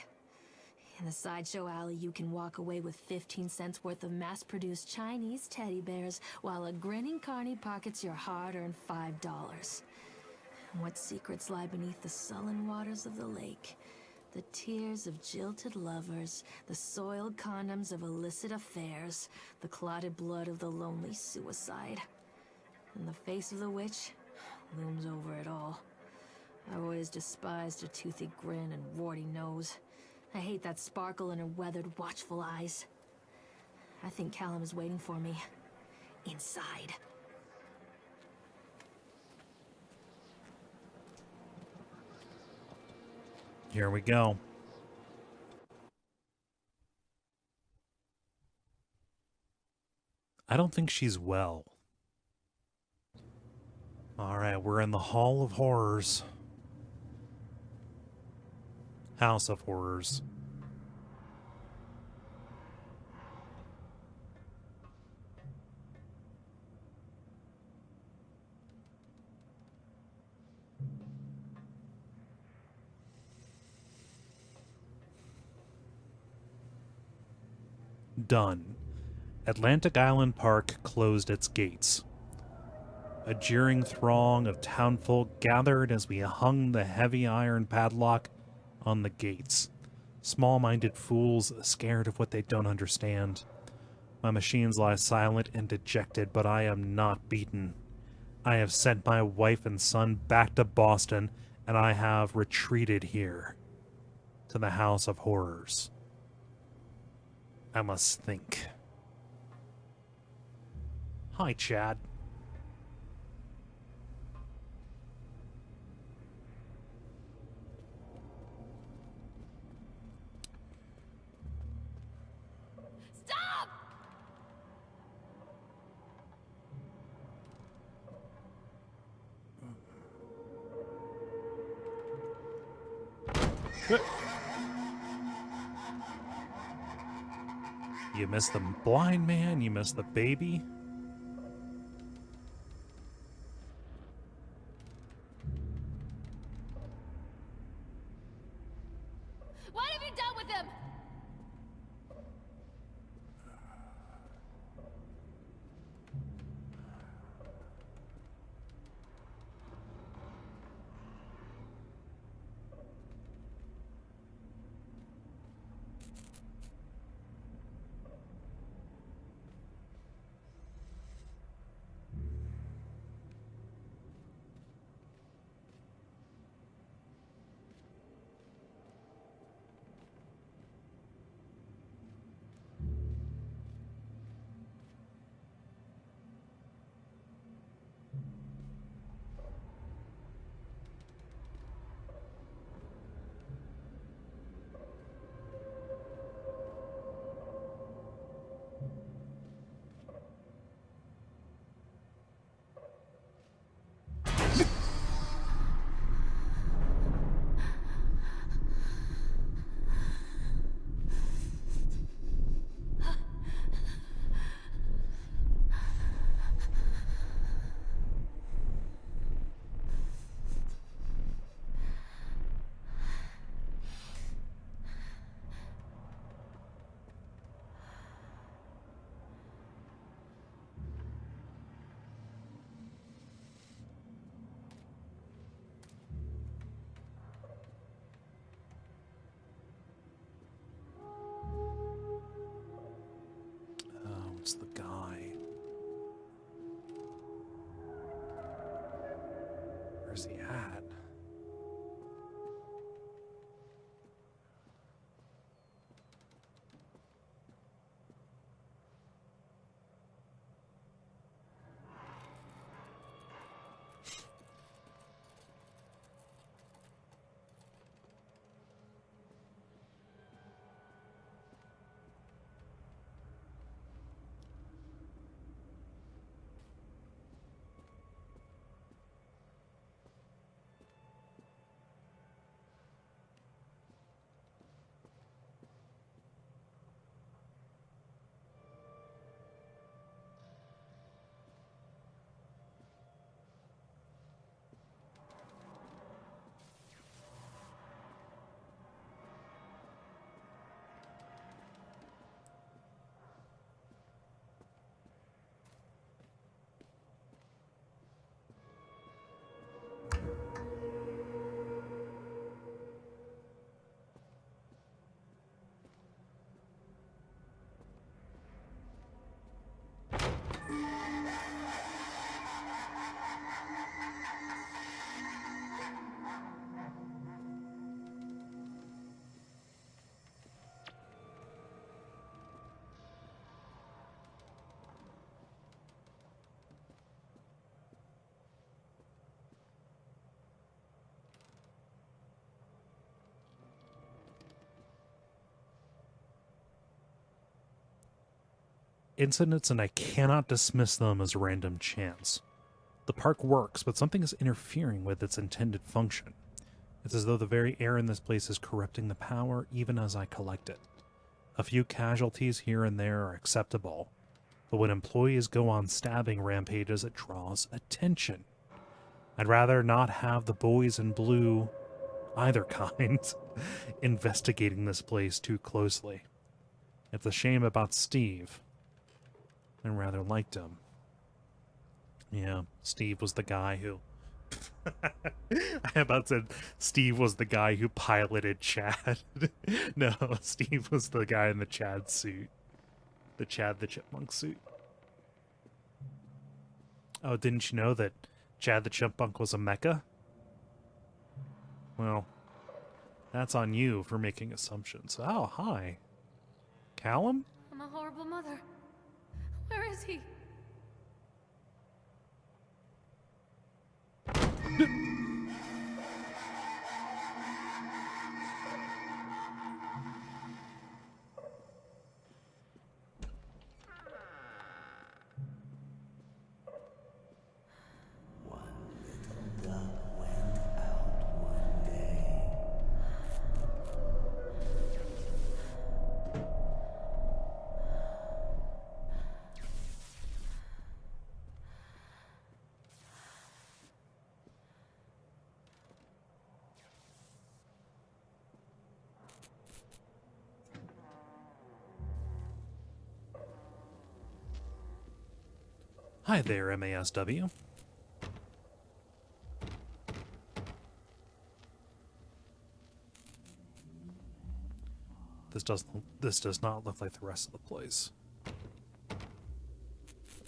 In the sideshow alley, you can walk away with 15 cents worth of mass-produced Chinese teddy bears, while a grinning carny pockets your hard-earned $5. What secrets lie beneath the sullen waters of the lake? The tears of jilted lovers, the soiled condoms of illicit affairs, the clotted blood of the lonely suicide. And the face of the witch looms over it all. I've always despised her toothy grin and warty nose. I hate that sparkle in her weathered, watchful eyes. I think Callum is waiting for me. Inside. Here we go. I don't think she's well. Alright, we're in the Hall of Horrors. House of Horrors. Done. Atlantic Island Park closed its gates. A jeering throng of townfolk gathered as we hung the heavy iron padlock on the gates. Small-minded fools scared of what they don't understand. My machines lie silent and dejected, but I am not beaten. I have sent my wife and son back to Boston, and I have retreated here, to the House of Horrors. I must think. Hi, Chad. Stop! You missed the blind man, you missed the baby. What have you done with him? Where's he at? Incidents, and I cannot dismiss them as random chance. The park works, but something is interfering with its intended function. It's as though the very air in this place is corrupting the power even as I collect it. A few casualties here and there are acceptable, but when employees go on stabbing rampages, it draws attention. I'd rather not have the boys in blue, either kind, investigating this place too closely. It's a shame about Steve. I rather liked him. Yeah, Steve was the guy who... I about said Steve was the guy who piloted Chad. No, Steve was the guy in the Chad suit. The Chad the Chipmunk suit. Oh, didn't you know that Chad the Chipmunk was a mecha? Well, that's on you for making assumptions. Oh, hi. Callum? I'm a horrible mother. Where is he? Hi there, MASW. This does not look like the rest of the place.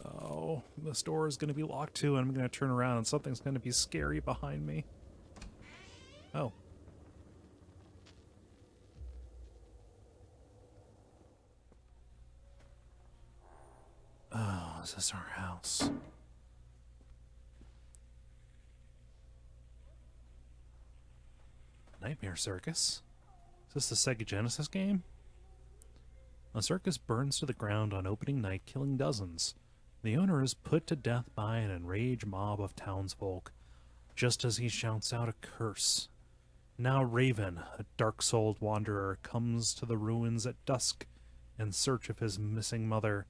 Oh, this door is going to be locked too, and I'm going to turn around and something's going to be scary behind me. Oh. Oh, is this our house? Nightmare Circus? Is this the Sega Genesis game? A circus burns to the ground on opening night, killing dozens. The owner is put to death by an enraged mob of townsfolk, just as he shouts out a curse. Now Raven, a dark-souled wanderer, comes to the ruins at dusk in search of his missing mother.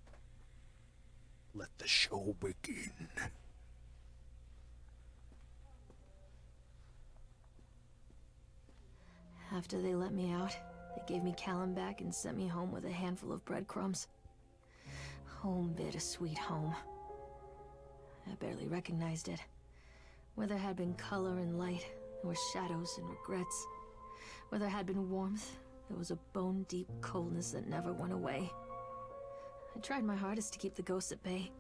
Let the show begin. After they let me out, they gave me Callum back and sent me home with a handful of breadcrumbs. Home, bittersweet home. I barely recognized it. Where there had been color and light, there were shadows and regrets. Where there had been warmth, there was a bone-deep coldness that never went away. I tried my hardest to keep the ghosts at bay.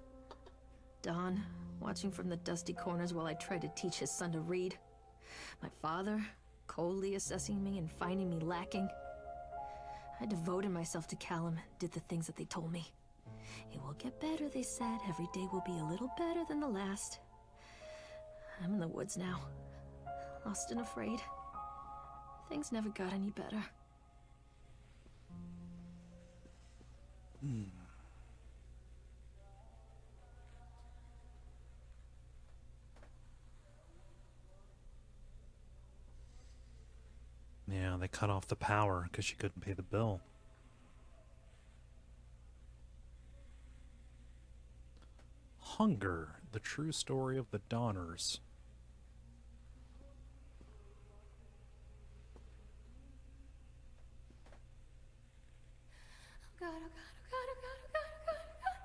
Dawn, watching from the dusty corners while I tried to teach his son to read. My father, coldly assessing me and finding me lacking. I devoted myself to Callum, did the things that they told me. It will get better, they said. Every day will be a little better than the last. I'm in the woods now, lost and afraid. Things never got any better. Yeah, they cut off the power because she couldn't pay the bill. Hunger, the true story of the Donners. Oh God, oh God, oh God, oh God, oh God, oh God, oh God.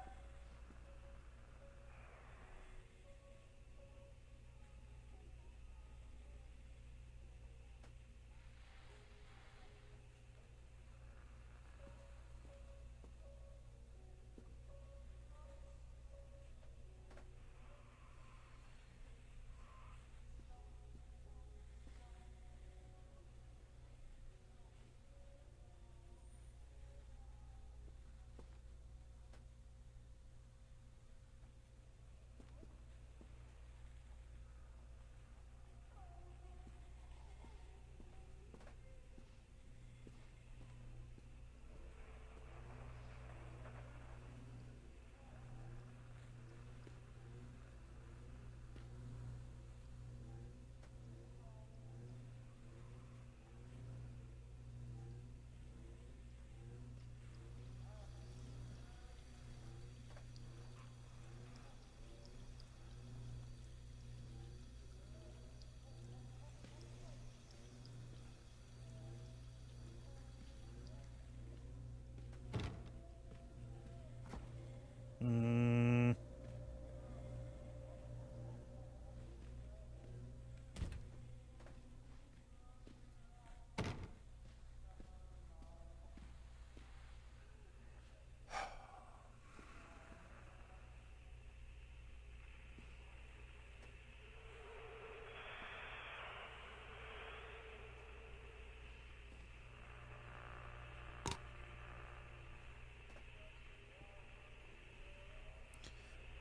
Mm.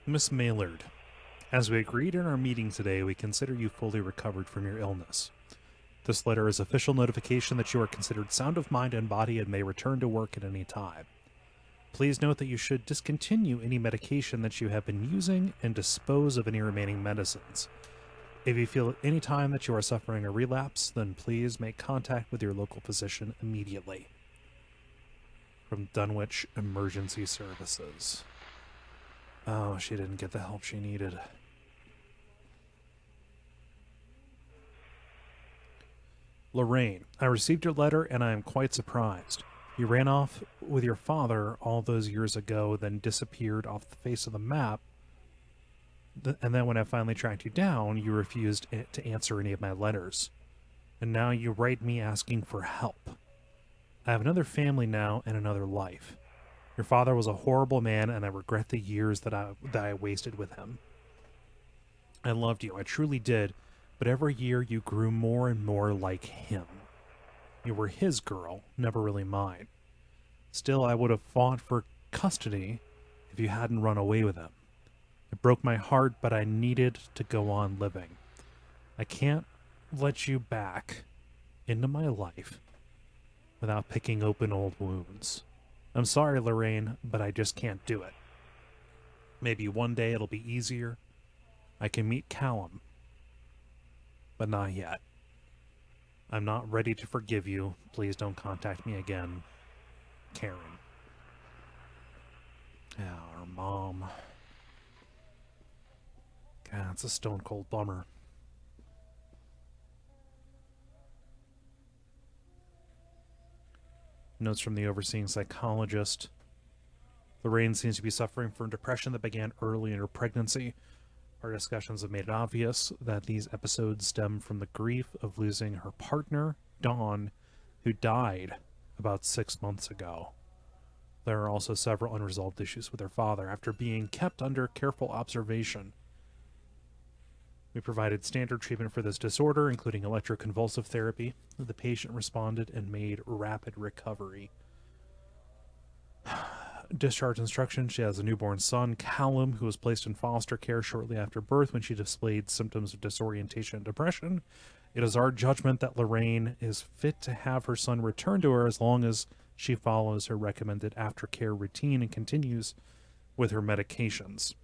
Miss Maillard, as we agreed in our meeting today, we consider you fully recovered from your illness. This letter is official notification that you are considered sound of mind and body and may return to work at any time. Please note that you should discontinue any medication that you have been using and dispose of any remaining medicines. If you feel at any time that you are suffering a relapse, then please make contact with your local physician immediately. From Dunwich Emergency Services. Oh, she didn't get the help she needed. Lorraine, I received your letter and I am quite surprised. You ran off with your father all those years ago, then disappeared off the face of the map. And then when I finally tracked you down, you refused to answer any of my letters. And now you write me asking for help. I have another family now and another life. Your father was a horrible man, and I regret the years that I wasted with him. I loved you, I truly did, but every year you grew more and more like him. You were his girl, never really mine. Still, I would have fought for custody if you hadn't run away with him. It broke my heart, but I needed to go on living. I can't let you back into my life without picking open old wounds. I'm sorry, Lorraine, but I just can't do it. Maybe one day it'll be easier. I can meet Callum, but not yet. I'm not ready to forgive you. Please don't contact me again. Karen. Yeah, our mom. God, it's a stone cold bummer. Notes from the overseeing psychologist. Lorraine seems to be suffering from depression that began early in her pregnancy. Our discussions have made it obvious that these episodes stem from the grief of losing her partner, Dawn, who died about 6 months ago. There are also several unresolved issues with her father. After being kept under careful observation, We provided standard treatment for this disorder, including electroconvulsive therapy. The patient responded and made rapid recovery. Discharge instructions. She has a newborn son, Callum, who was placed in foster care shortly after birth when she displayed symptoms of disorientation and depression. It is our judgment that Lorraine is fit to have her son returned to her as long as she follows her recommended aftercare routine and continues with her medications.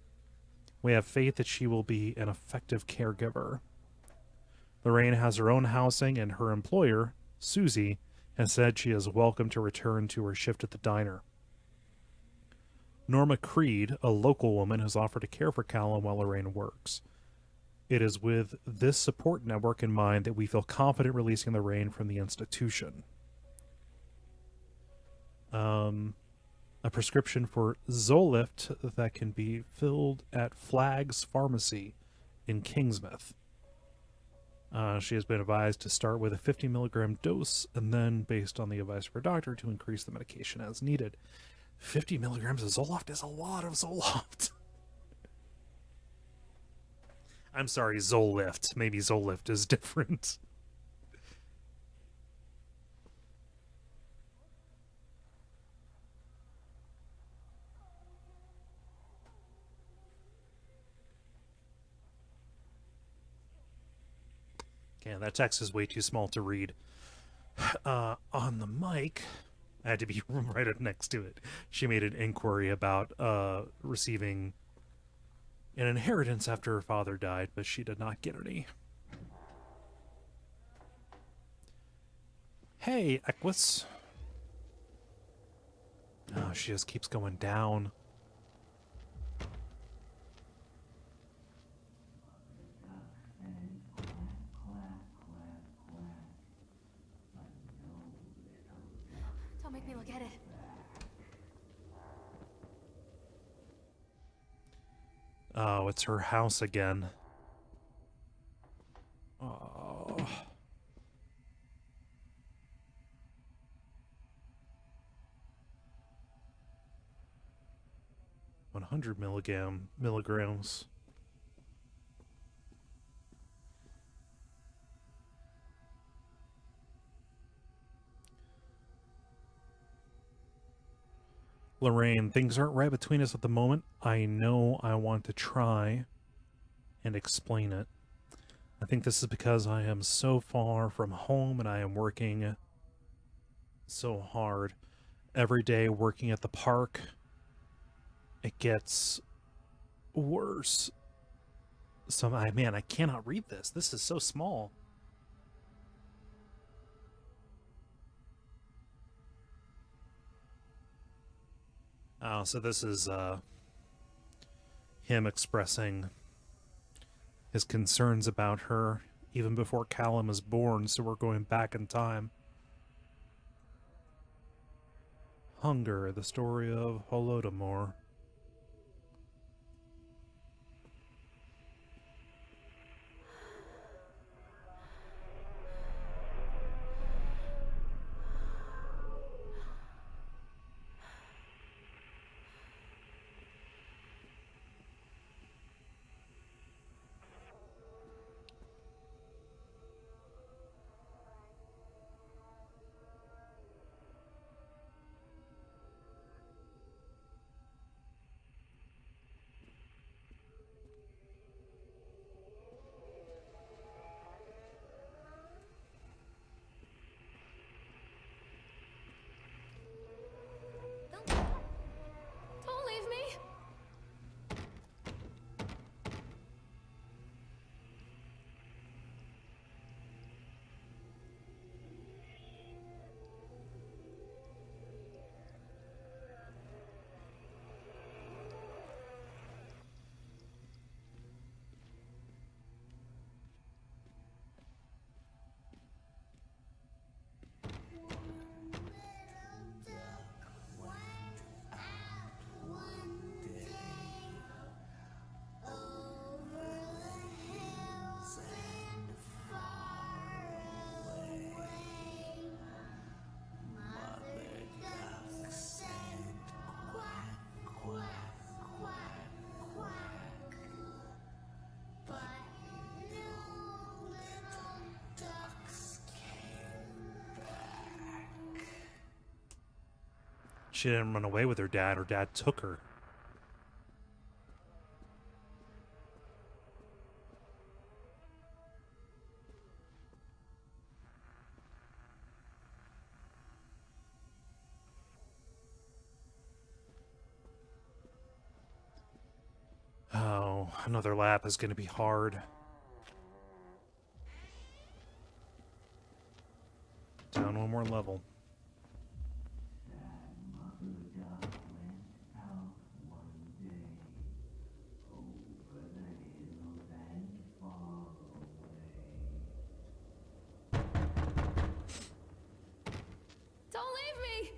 We have faith that she will be an effective caregiver. Lorraine has her own housing, and her employer, Susie, has said she is welcome to return to her shift at the diner. Norma Creed, a local woman, has offered to care for Callum while Lorraine works. It is with this support network in mind that we feel confident releasing Lorraine from the institution. A prescription for Zolift that can be filled at Flagg's Pharmacy in Kingsmouth. She has been advised to start with a 50 milligram dose and then, based on the advice of her doctor, to increase the medication as needed. 50 milligrams of Zoloft is a lot of Zoloft. I'm sorry, Zolift. Maybe Zolift is different. Okay, that text is way too small to read. On the mic, I had to be right up next to it. She made an inquiry about receiving an inheritance after her father died, but she did not get any. Hey, Equus. Oh, she just keeps going down. Don't make me look at it. Oh, it's her house again. Oh. $100 milligrams. Lorraine, things aren't right between us at the moment. I know I want to try and explain it. I think this is because I am so far from home and I am working so hard. Every day working at the park, it gets worse. Man, I cannot read this. This is so small. Oh, so this is him expressing his concerns about her even before Callum was born, so we're going back in time. Hunger, the story of Holodomor. She didn't run away with her dad. Her dad took her. Oh, another lap is going to be hard. Down one more level. Don't leave me!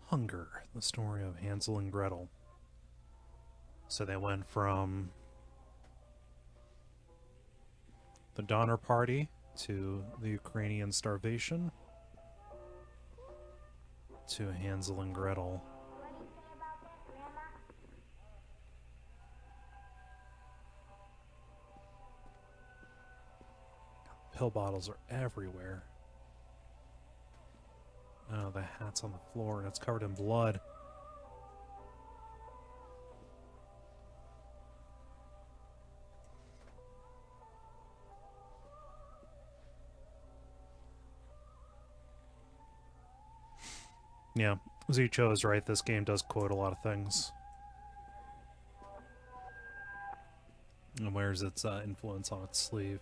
Hunger, the story of Hansel and Gretel. So they went from the Donner Party to the Ukrainian starvation to Hansel and Gretel. Pill bottles are everywhere. Oh, the hat's on the floor and it's covered in blood. Yeah, Zicho is right. This game does quote a lot of things. And wears its influence on its sleeve.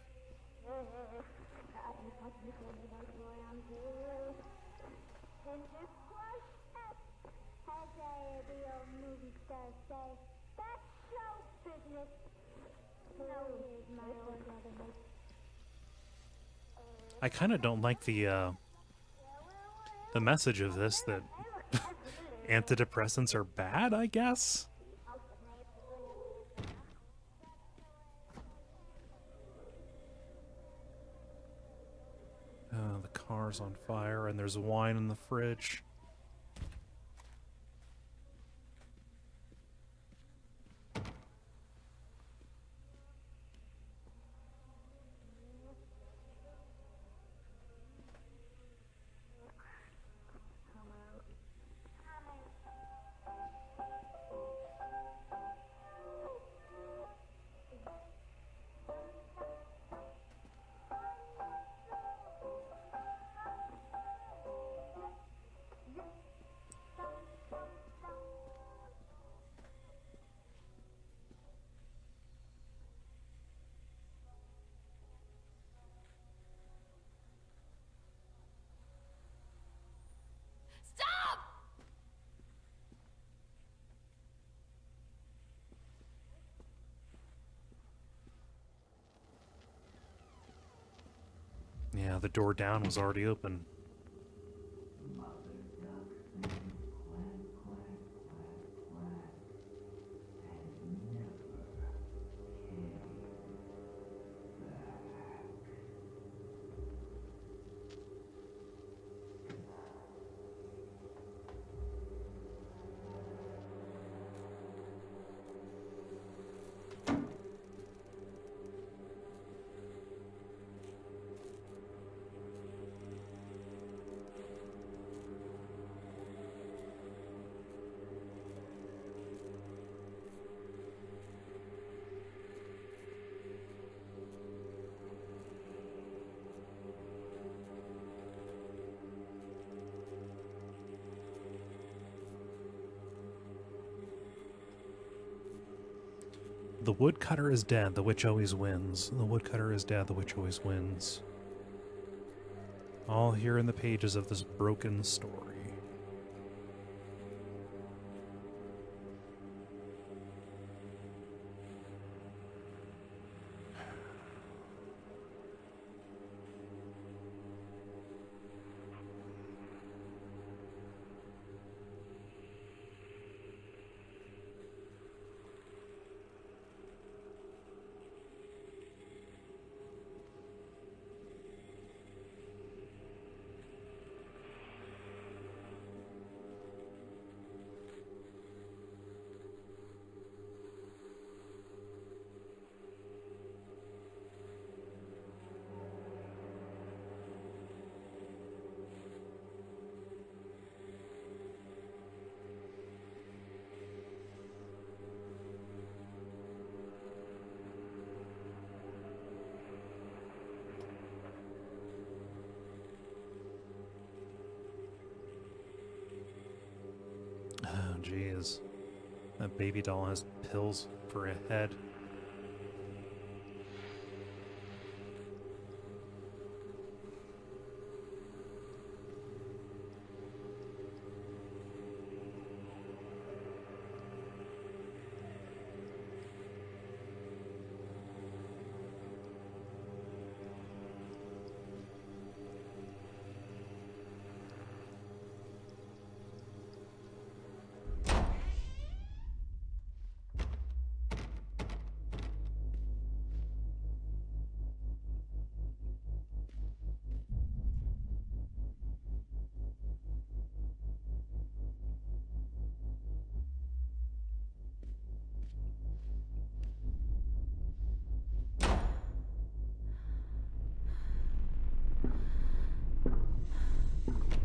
I kind of don't like the message of this, that antidepressants are bad, I guess. The car's on fire and there's wine in the fridge. Stop! Yeah, the door down was already open. The woodcutter is dead, the witch always wins. The woodcutter is dead, the witch always wins. All here in the pages of this broken story. jeez. That baby doll has pills for a head.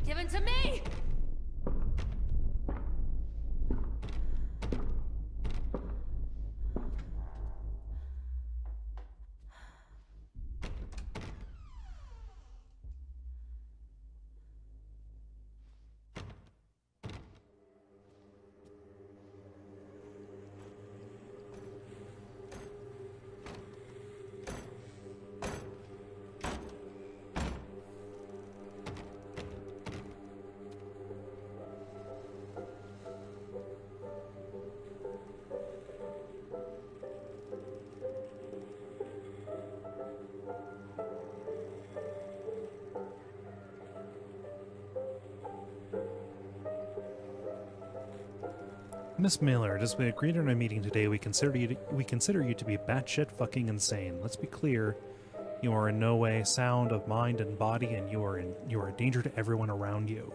Give it to me! Miss Miller, as we agreed in our meeting today, we consider you to be batshit fucking insane. Let's be clear, you are in no way sound of mind and body, and you are a danger to everyone around you.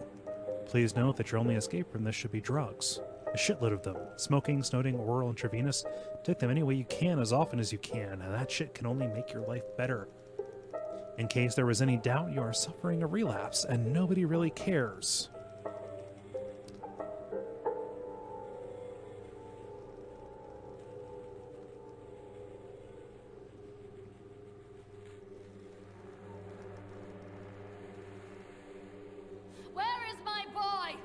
Please note that your only escape from this should be drugs. A shitload of them. Smoking, snorting, oral, intravenous. Take them any way you can, as often as you can, and that shit can only make your life better. In case there was any doubt, you are suffering a relapse, and nobody really cares. Where is my boy?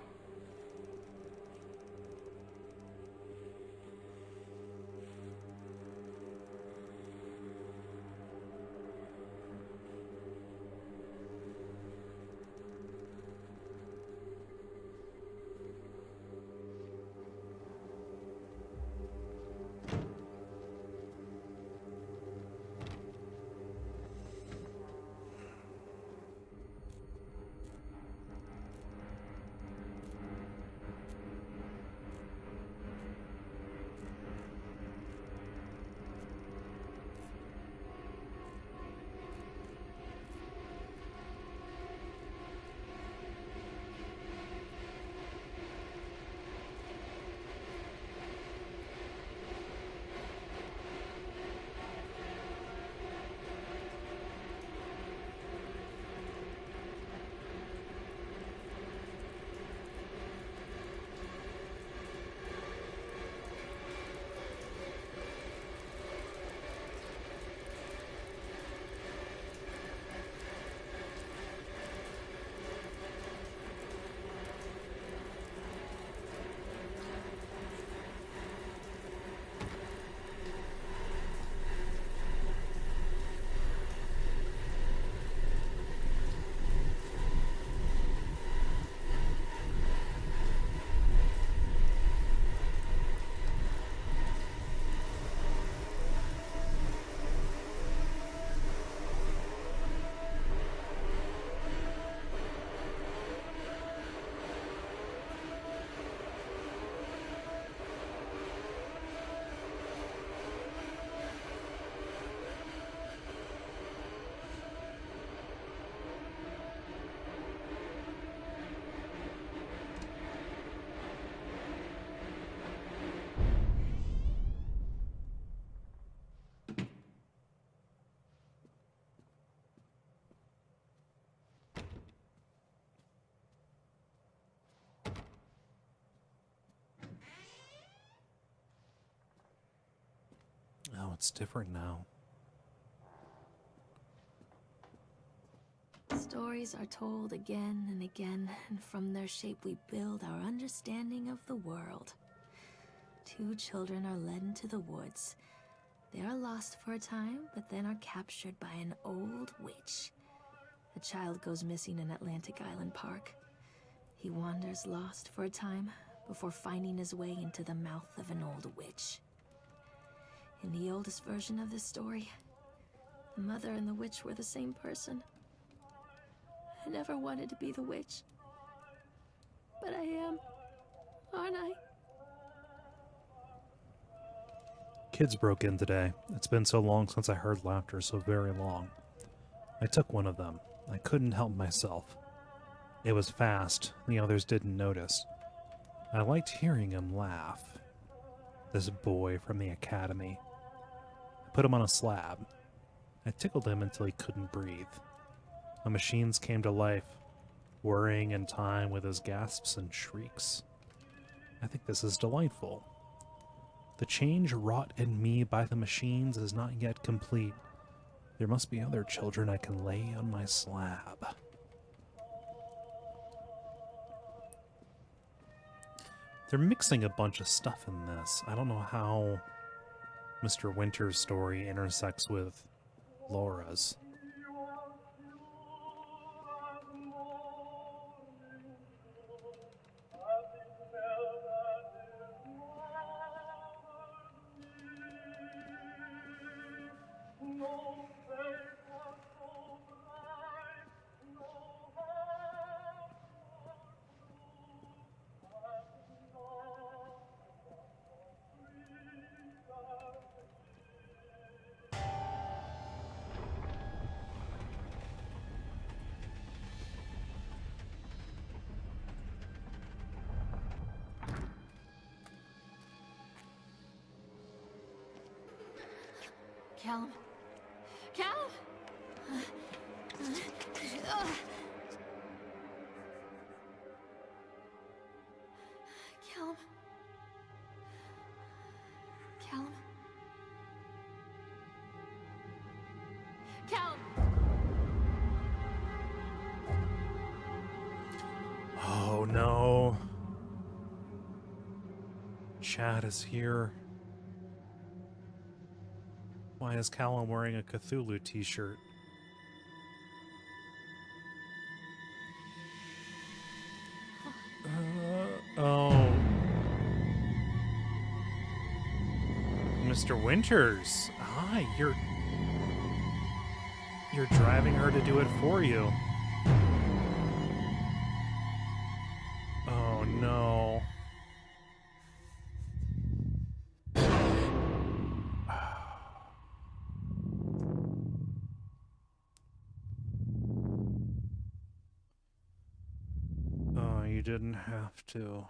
Oh, it's different now. Stories are told again and again, and from their shape we build our understanding of the world. Two children are led into the woods. They are lost for a time, but then are captured by an old witch. The child goes missing in Atlantic Island Park. He wanders lost for a time before finding his way into the mouth of an old witch. In the oldest version of this story, the mother and the witch were the same person. I never wanted to be the witch. But I am, aren't I? Kids broke in today. It's been so long since I heard laughter, so very long. I took one of them. I couldn't help myself. It was fast. The others didn't notice. I liked hearing him laugh. This boy from the academy. I put him on a slab. I tickled him until he couldn't breathe. The machines came to life, whirring in time with his gasps and shrieks. I think this is delightful. The change wrought in me by the machines is not yet complete. There must be other children I can lay on my slab. They're mixing a bunch of stuff in this. I don't know how Mr. Winter's story intersects with Laura's. Callum? Callum? Callum? Callum? Callum? Oh no. Chad is here. Why is Callum wearing a Cthulhu t-shirt? Oh. Mr. Winters. Hi, you're driving her to do it for you. Oh no. Oh, you didn't have to.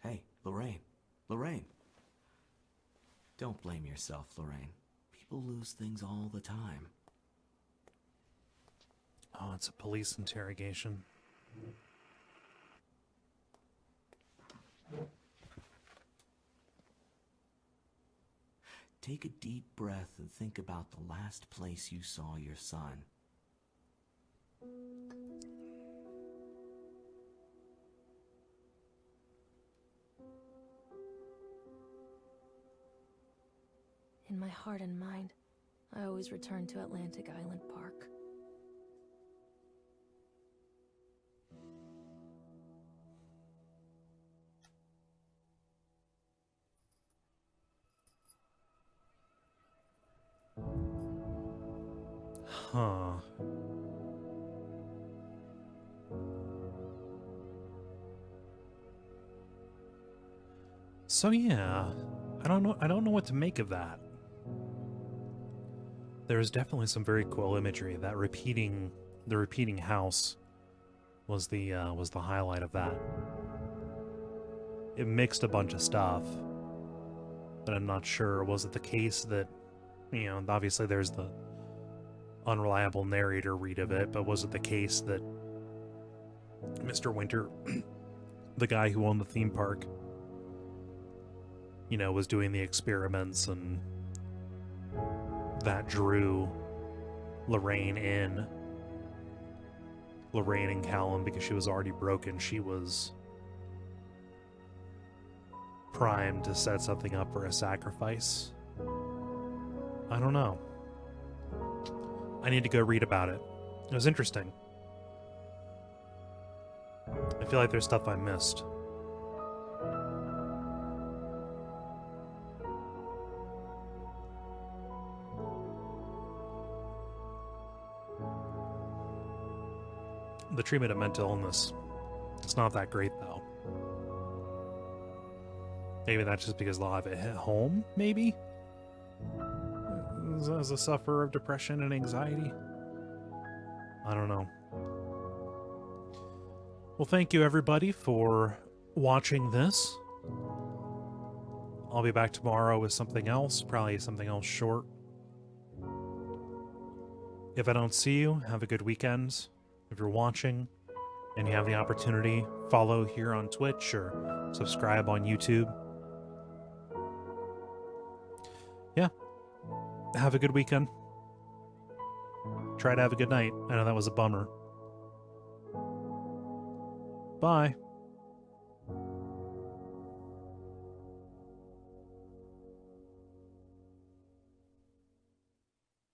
Hey, Lorraine. Lorraine. Don't blame yourself, Lorraine. People lose things all the time. Oh, it's a police interrogation. Take a deep breath and think about the last place you saw your son. In my heart and mind, I always return to Atlantic Island Park. Huh. So yeah, I don't know what to make of that. There's definitely some very cool imagery. That the repeating house was the highlight of that. it mixed a bunch of stuff. But I'm not sure. Was it the case that, you know, obviously there's the unreliable narrator read of it, but was it the case that Mr. Winter, the guy who owned the theme park, you know, was doing the experiments and that drew Lorraine in? Lorraine and Callum, because she was already broken, she was primed to set something up for a sacrifice. I don't know. I need to go read about it. It was interesting. I feel like there's stuff I missed. The treatment of mental illness, it's not that great, though. Maybe that's just because a lot of it hit home, maybe? As a sufferer of depression and anxiety? I don't know. Well, thank you, everybody, for watching this. I'll be back tomorrow with something else, probably something else short. If I don't see you, have a good weekend. If you're watching and you have the opportunity, follow here on Twitch or subscribe on YouTube. Yeah. Have a good weekend. Try to have a good night. I know that was a bummer. Bye.